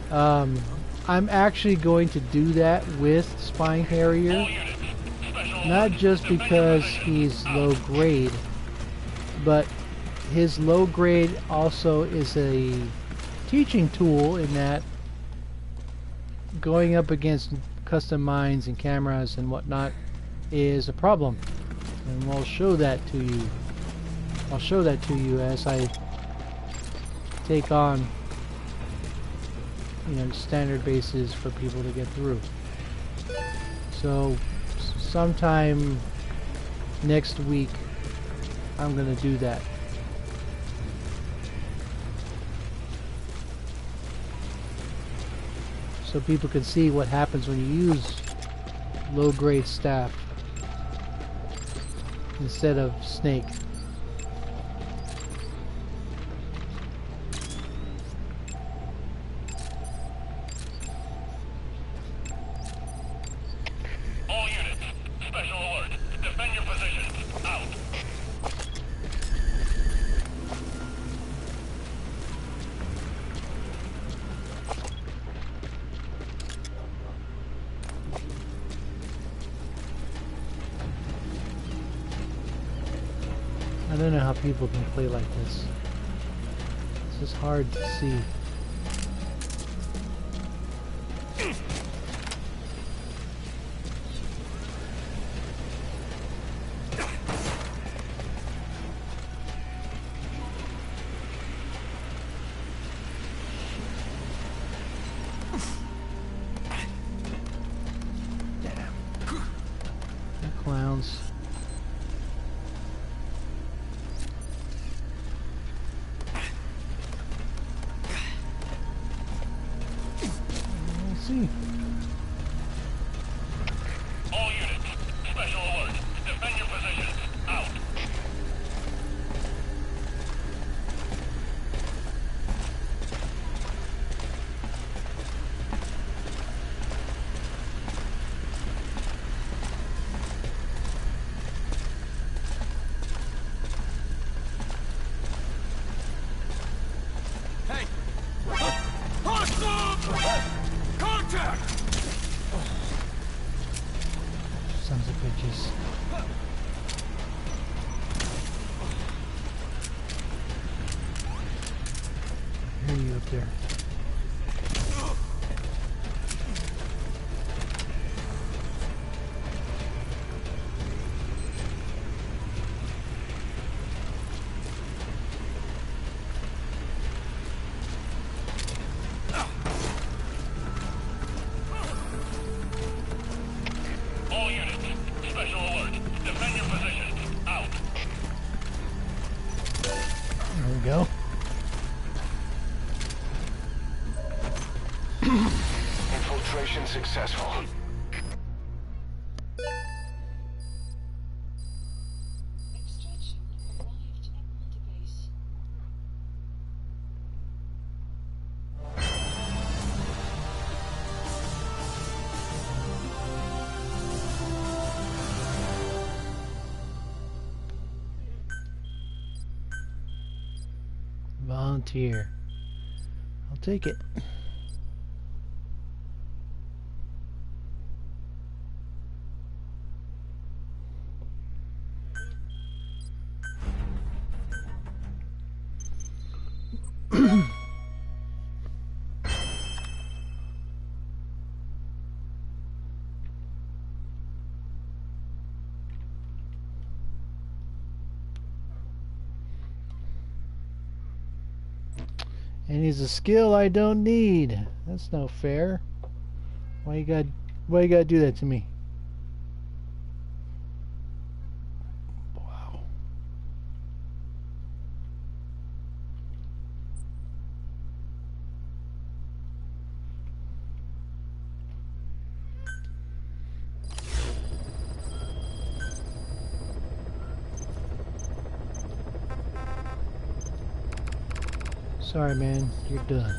I'm actually going to do that with Spine Harrier, not just because he's low grade, but his low grade also is a teaching tool in that going up against custom mines and cameras and whatnot is a problem, and we'll show that to you. I'll show that to you as I take on, you know, standard bases for people to get through. So sometime next week I'm gonna do that. So people can see what happens when you use low-grade staff instead of snake. All units, special alert. Defend your positions. Out. I don't know how people can play like this. It's just hard to see. Damn. You clowns. See. All units, special alert. Defend your positions. Out. Hey! Hostile! Contact! Sons of bitches. I hear you up there. All units, special alert. Defend your positions. Out. There we go. Infiltration successful. Extraction arrived at multibase. Volunteer. I'll take it. And he's a skill I don't need. That's no fair. Why you gotta do that to me? Wow. Sorry, man. You're done.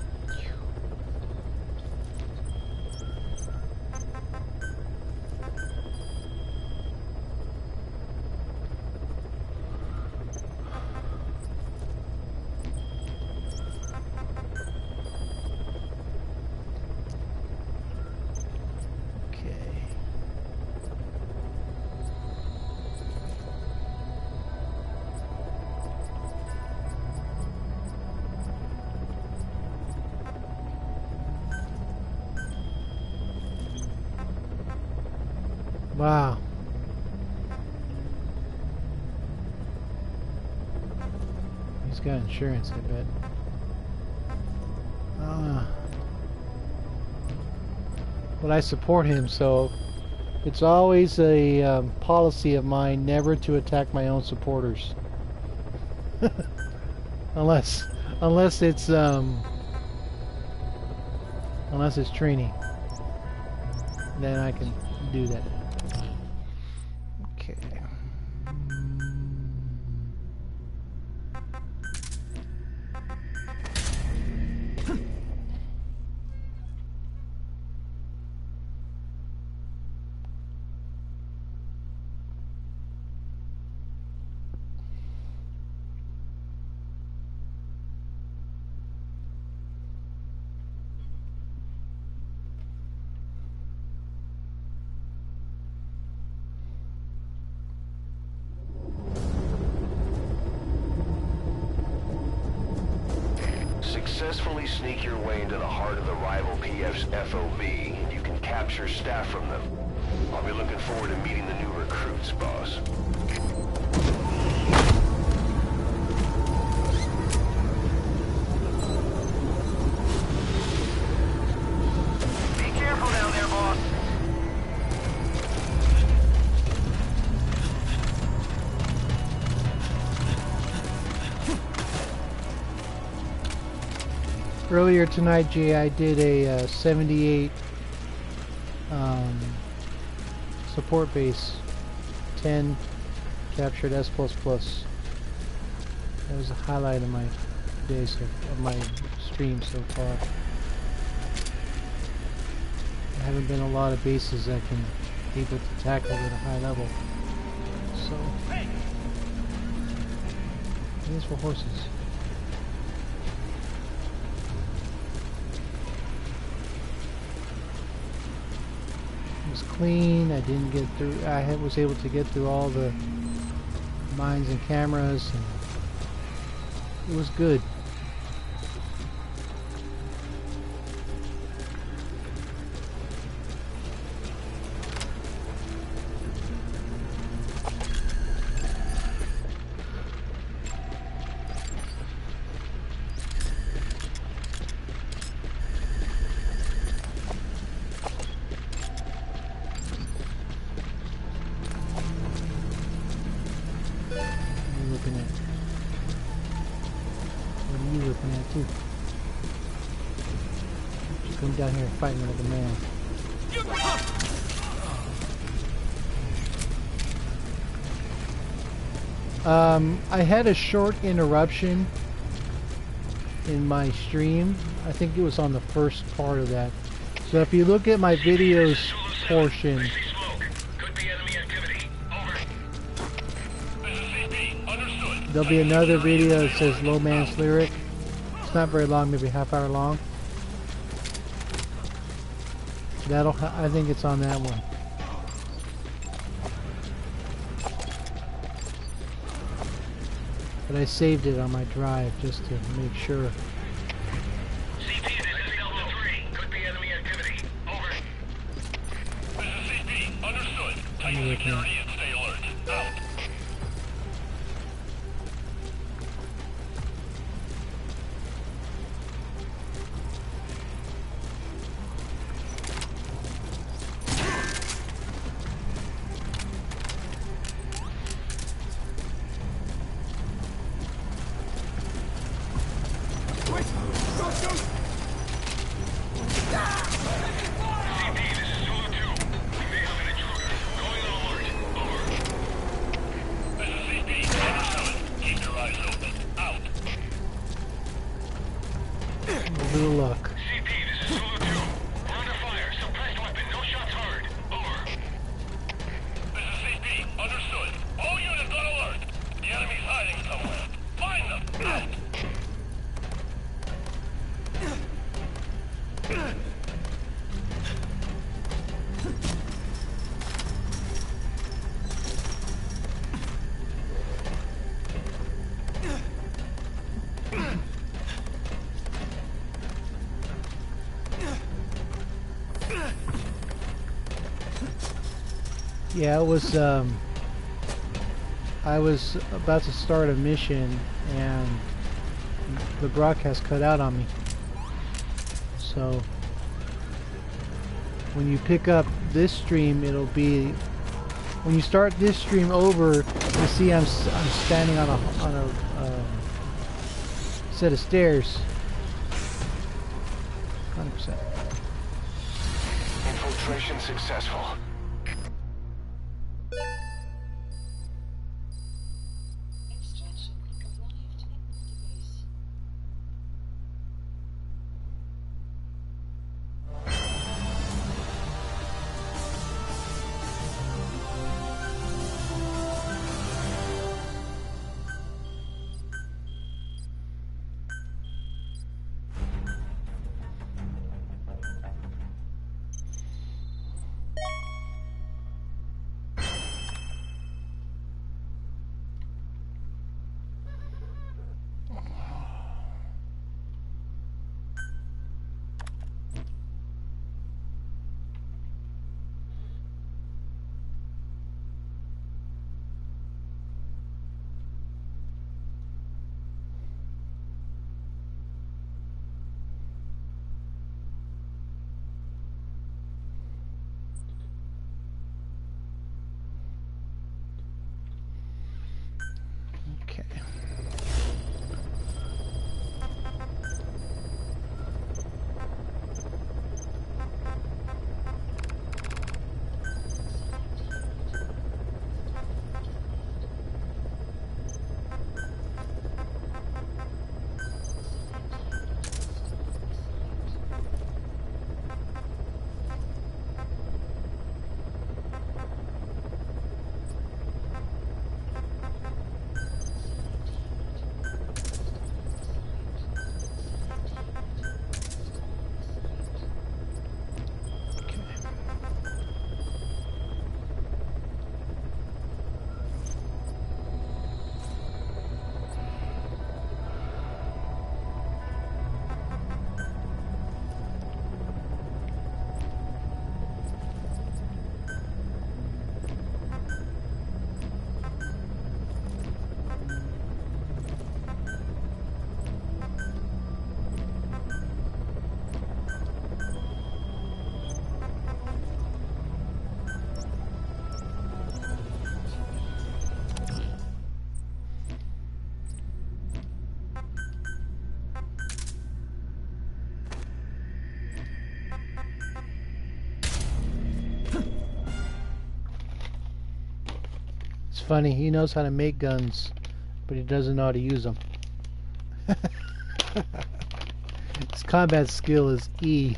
Wow. He's got insurance, I bet. But I support him, so it's always a policy of mine never to attack my own supporters. unless it's training, then I can do that. Okay. Successfully sneak your way into the heart of the rival PF's FOB, and you can capture staff from them. I'll be looking forward to meeting the new recruits, boss. Be careful down there, boss. Earlier tonight, Jay, I did a 78 support base, 10 captured S++. That was a highlight of my day, of my stream so far. There haven't been a lot of bases I can be able to tackle at a high level. So, these for horses. Clean. I didn't get through. I was able to get through all the mines and cameras, and it was good. Come down here and fight me like a man. I had a short interruption in my stream. I think it was on the first part of that. So if you look at my videos portion, there'll be another video that says Low Man's Lyric. It's not very long, maybe half hour long. I think it's on that one. But I saved it on my drive just to make sure. CP, this is Delta 3. Could be enemy activity. Over. This is CP. Understood. Tighten security and stay alert. Out. Yeah, it was. I was about to start a mission, and the broadcast cut out on me. So when you pick up this stream, it'll be when you start this stream over. You see, I'm standing on a set of stairs. 100%. Infiltration successful. Extraction arrived at multibase. Okay. It's funny, he knows how to make guns, but he doesn't know how to use them. His combat skill is E.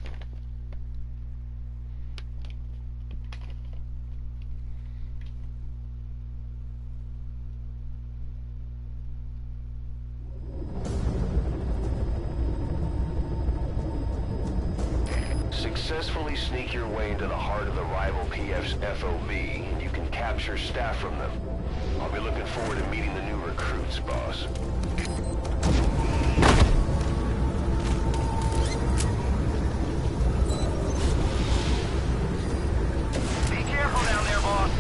Successfully sneak your way into the heart of the rival PF's FOB, and you can capture staff from them. I'll be looking forward to meeting the new recruits, boss. Be careful down there, boss.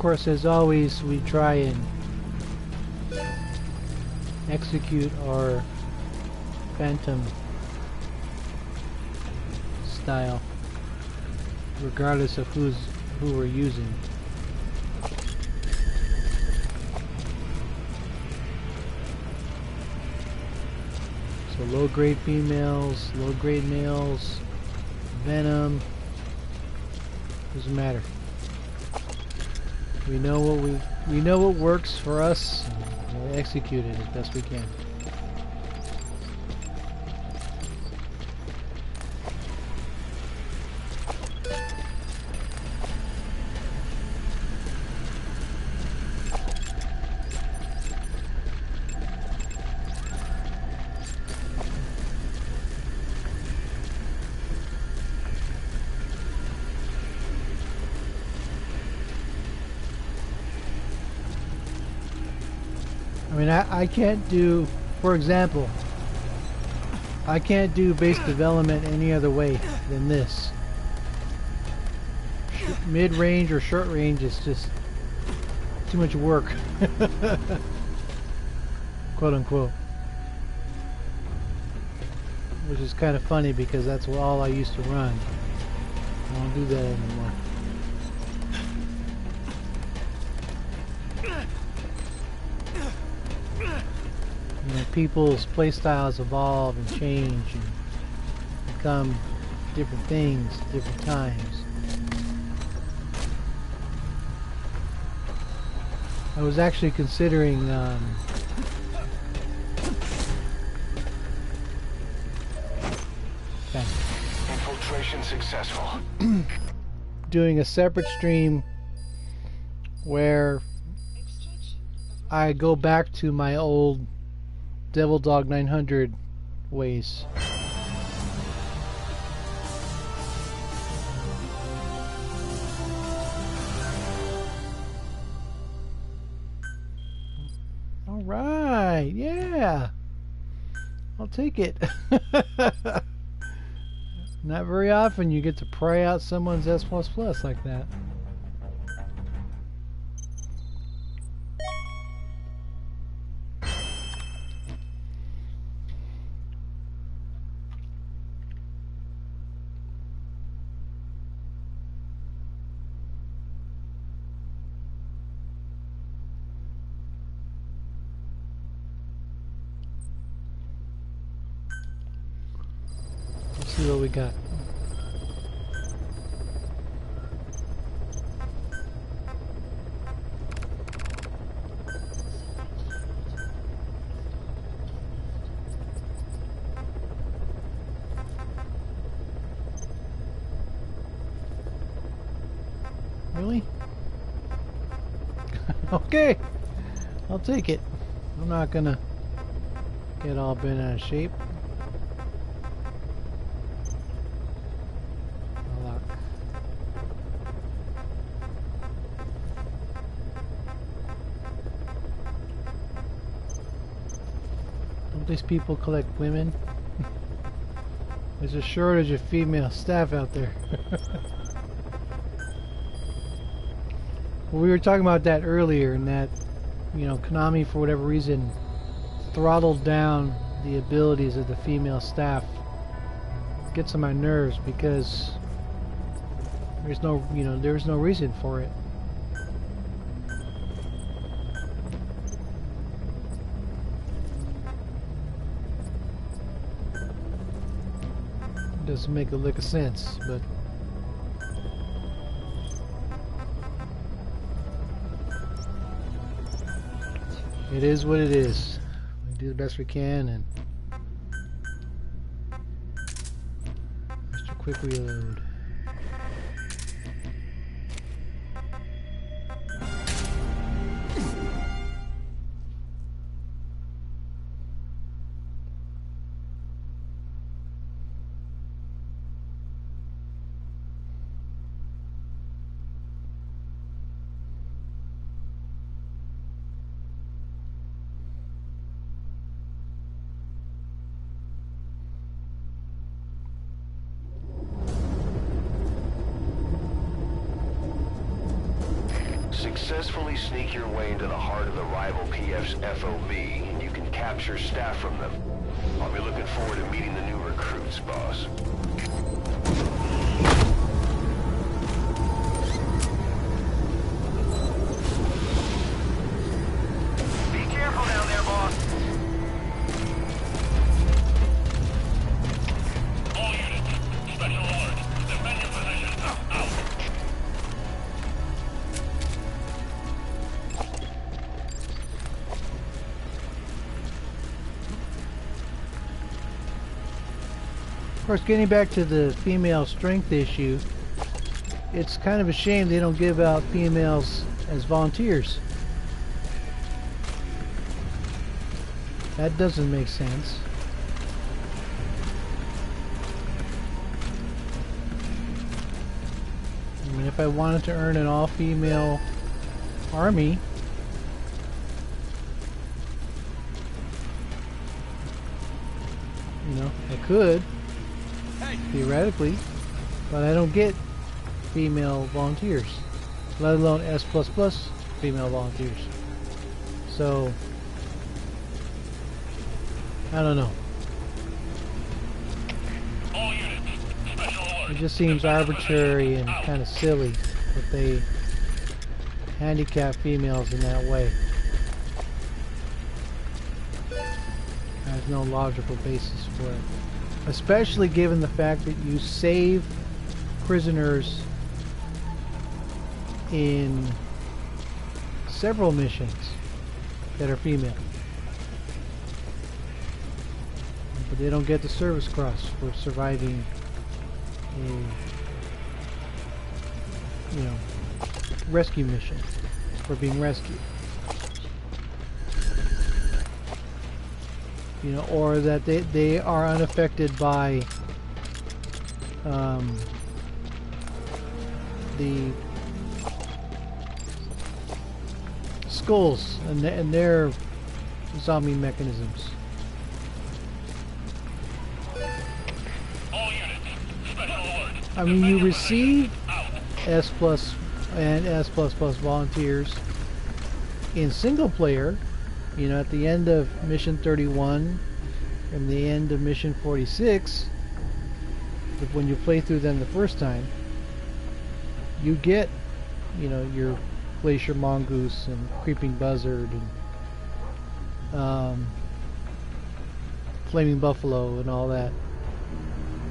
course, as always, we try and execute our Phantom style, regardless of who we're using. So low-grade females, low-grade males, Venom, doesn't matter. We know what works for us, and we'll execute it as best we can. I mean, I can't do, for example, I can't do base development any other way than this. Mid-range or short range is just too much work, quote unquote. Which is kind of funny because that's all I used to run. I don't do that anymore. You know, people's playstyles evolve and change and become different things at different times. I was actually considering Infiltration successful. doing a separate stream where I go back to my old Devil Dog 900 ways. All right, yeah, I'll take it. Not very often you get to pry out someone's S++ like that. Let's see what we got. Really? Okay, I'll take it. I'm not gonna get all bent out of shape. Don't these people collect women? There's a shortage of female staff out there. Well, we were talking about that earlier, and that, you know, Konami, for whatever reason, throttled down the abilities of the female staff. It gets on my nerves because there's no, you know, there's no reason for it. It doesn't make a lick of sense, but it is what it is. We do the best we can, and Mr. Quick Reload. Successfully sneak your way into the heart of the rival PF's FOB, and you can capture staff from them. I'll be looking forward to meeting the new recruits, boss. Be careful down there, boss. All units, special alert. Defend your position. Out. Of course, getting back to the female strength issue, it's kind of a shame they don't give out females as volunteers. That doesn't make sense. I mean, if I wanted to earn an all-female army, you know, I could, theoretically, but I don't get female volunteers, let alone S++ female volunteers. So, I don't know. All units, special alert. It just seems arbitrary and kind of silly that they handicap females in that way. There's no logical basis for it. Especially given the fact that you save prisoners in several missions that are female. But they don't get the service cross for surviving a, you know, rescue mission, for being rescued. You know, or that they are unaffected by the skulls and their zombie mechanisms. All units, special alert. I mean, you receive S+ and S++ volunteers in single player, you know, at the end of mission 31 and the end of mission 46, when you play through them the first time, you get, you know, your Glacier Mongoose and Creeping Buzzard and Flaming Buffalo and all that.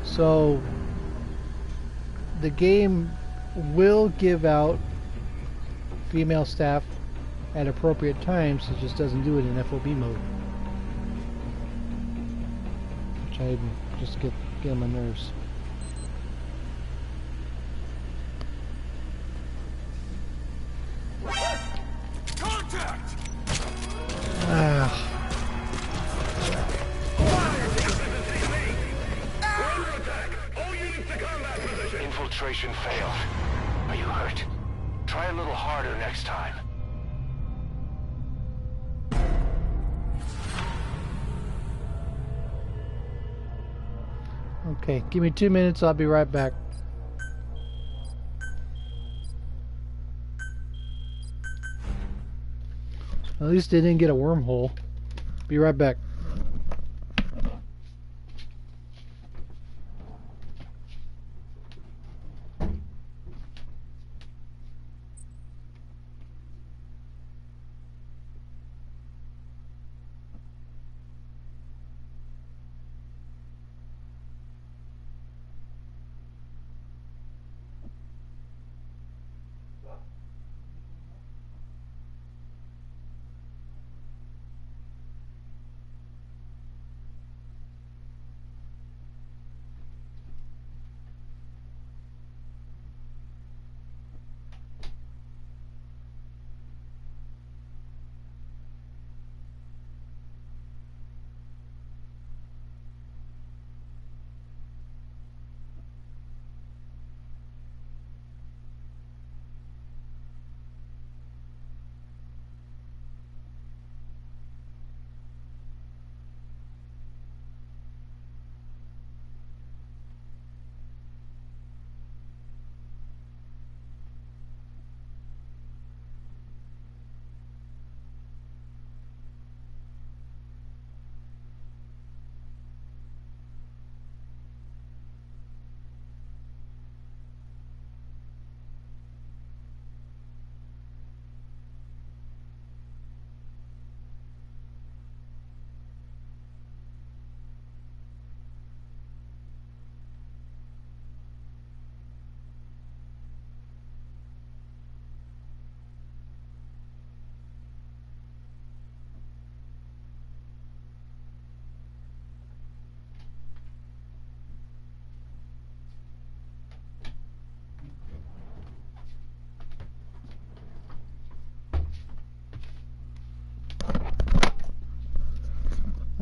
So the game will give out female staff at appropriate times. It just doesn't do it in FOB mode, which I just get on my nerves. Contact! Ah. Infiltration failed. Are you hurt? Try a little harder next time. Okay, give me 2 minutes, I'll be right back. At least they didn't get a wormhole. Be right back.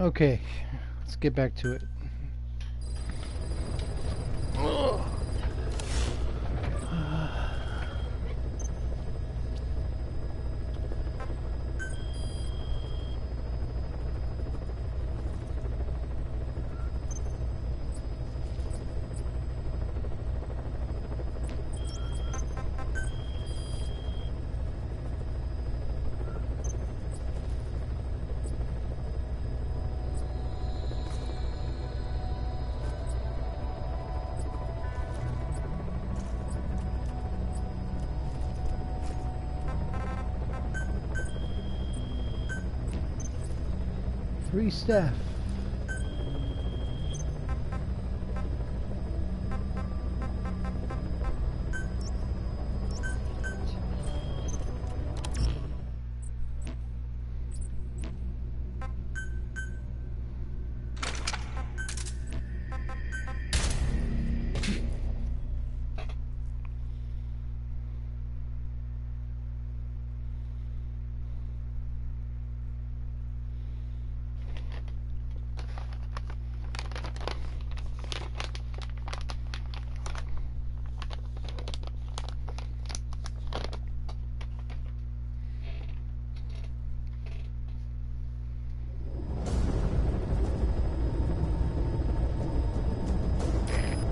Okay, let's get back to it. Three staff.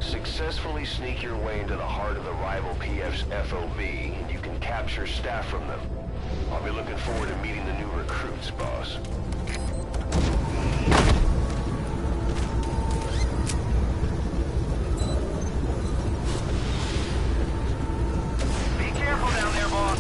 Successfully sneak your way into the heart of the rival PF's FOB, and you can capture staff from them. I'll be looking forward to meeting the new recruits, boss. Be careful down there, boss.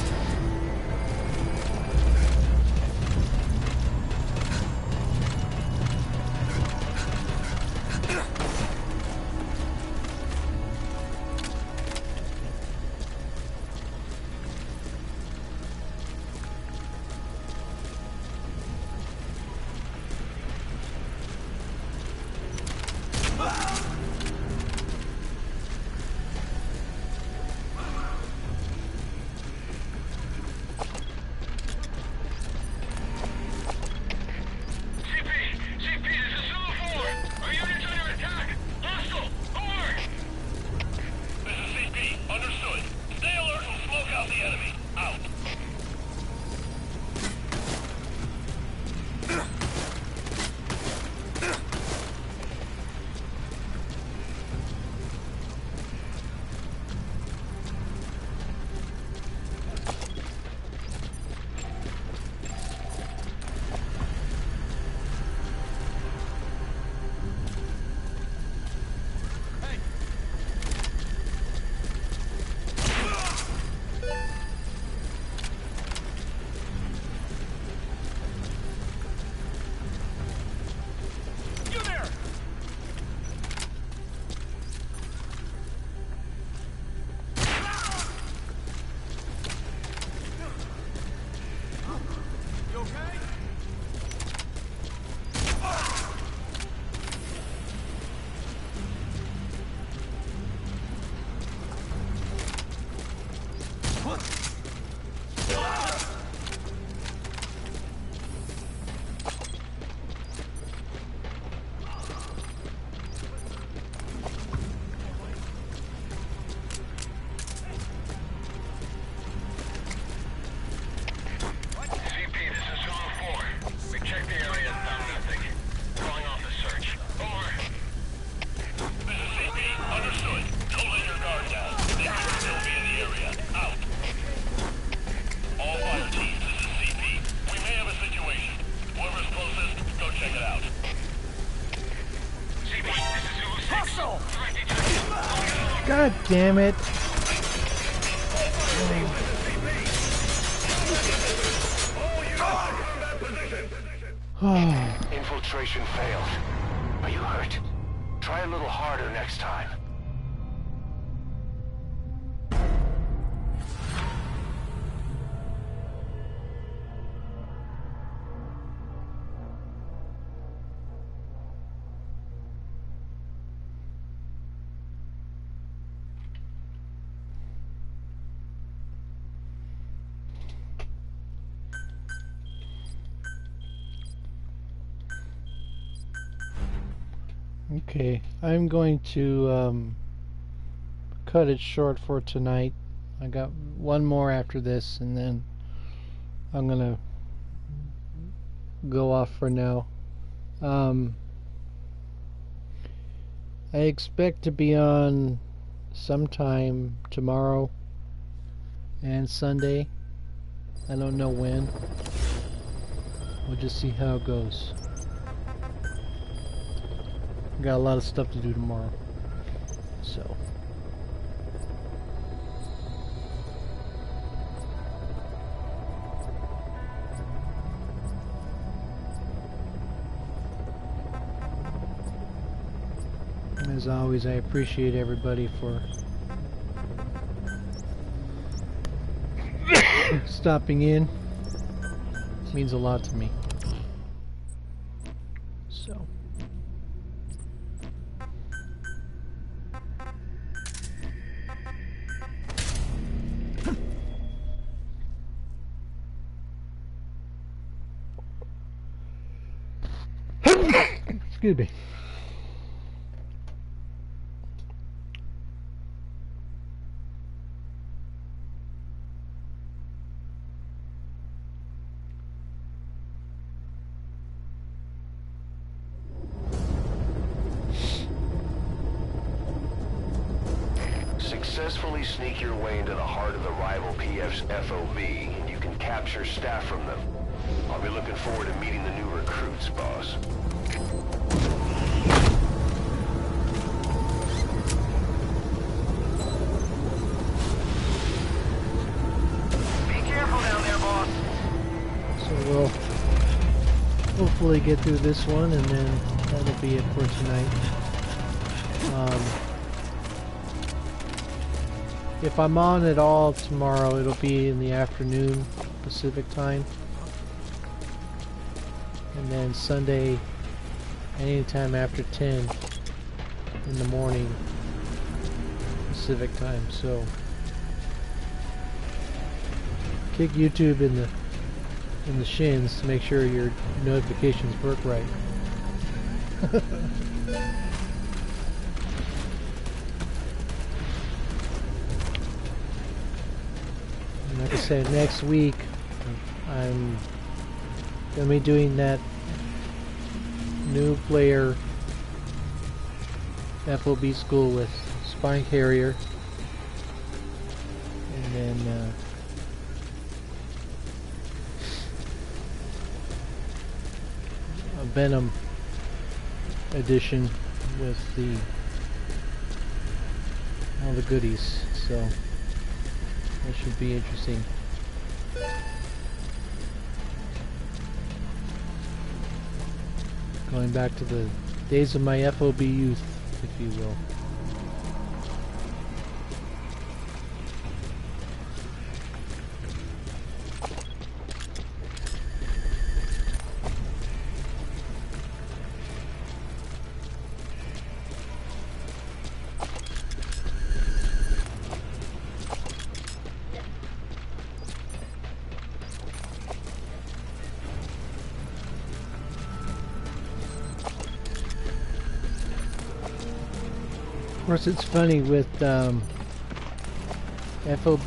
God damn it. Infiltration failed. Are you hurt? Try a little harder next time. Okay, I'm going to cut it short for tonight. I got one more after this, and then I'm gonna go off for now. I expect to be on sometime tomorrow and Sunday. I don't know when. We'll just see how it goes. Got a lot of stuff to do tomorrow. So. As always, I appreciate everybody for stopping in. It means a lot to me. So. Excuse me. Successfully sneak your way into the heart of the rival PF's FOB, and you can capture staff from them. I'll be looking forward to meeting the new recruits, boss. Be careful down there, boss. So we'll hopefully get through this one, and then that'll be it for tonight. If I'm on at all tomorrow, it'll be in the afternoon Pacific time. And then Sunday, anytime after 10 in the morning Pacific time. So kick YouTube in the shins to make sure your notifications work right. Like I said, next week I'm going to be doing that new player FOB school with Spine Carrier, and then a Venom edition with all the goodies. So that should be interesting. Going back to the days of my FOB youth, if you will. Of course, it's funny with FOB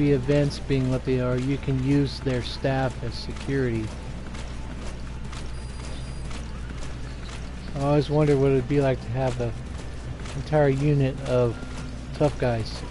events being what they are, you can use their staff as security. I always wonder what it would be like to have an entire unit of tough guys.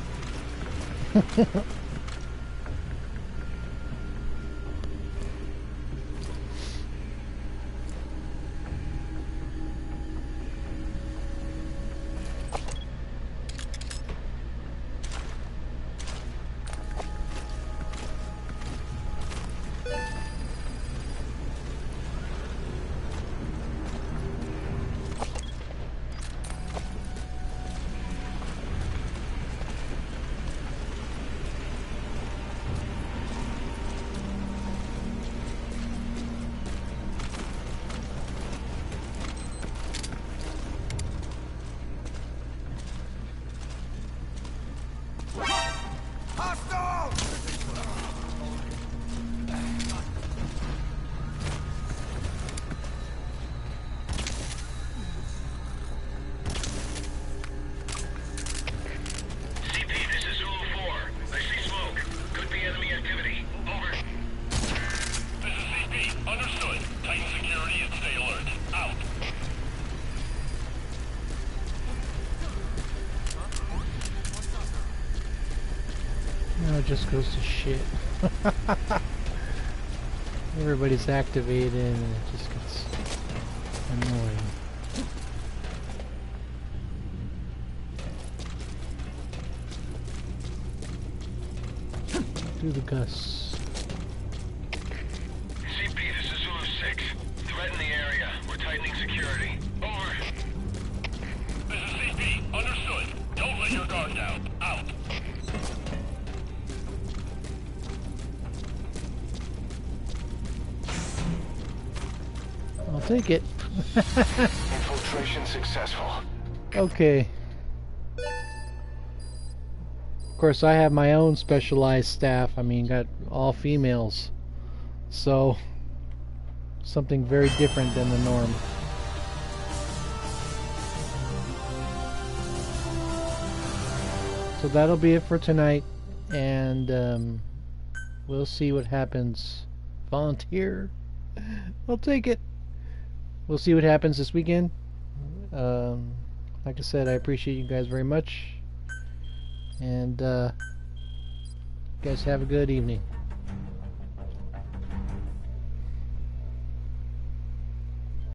it just goes to shit. Everybody's activated and it just gets annoying. Do the Gus. CP, this is Zulu 6. Threat in the area. We're tightening security. Over. This is CP. Understood. Don't let your guard down. Out. I'll take it. Infiltration successful. Okay. Of course, I have my own specialized staff. I mean, got all females. So, something very different than the norm. So that'll be it for tonight. And we'll see what happens. Volunteer? I'll take it. We'll see what happens this weekend. Like I said, I appreciate you guys very much. And you guys have a good evening.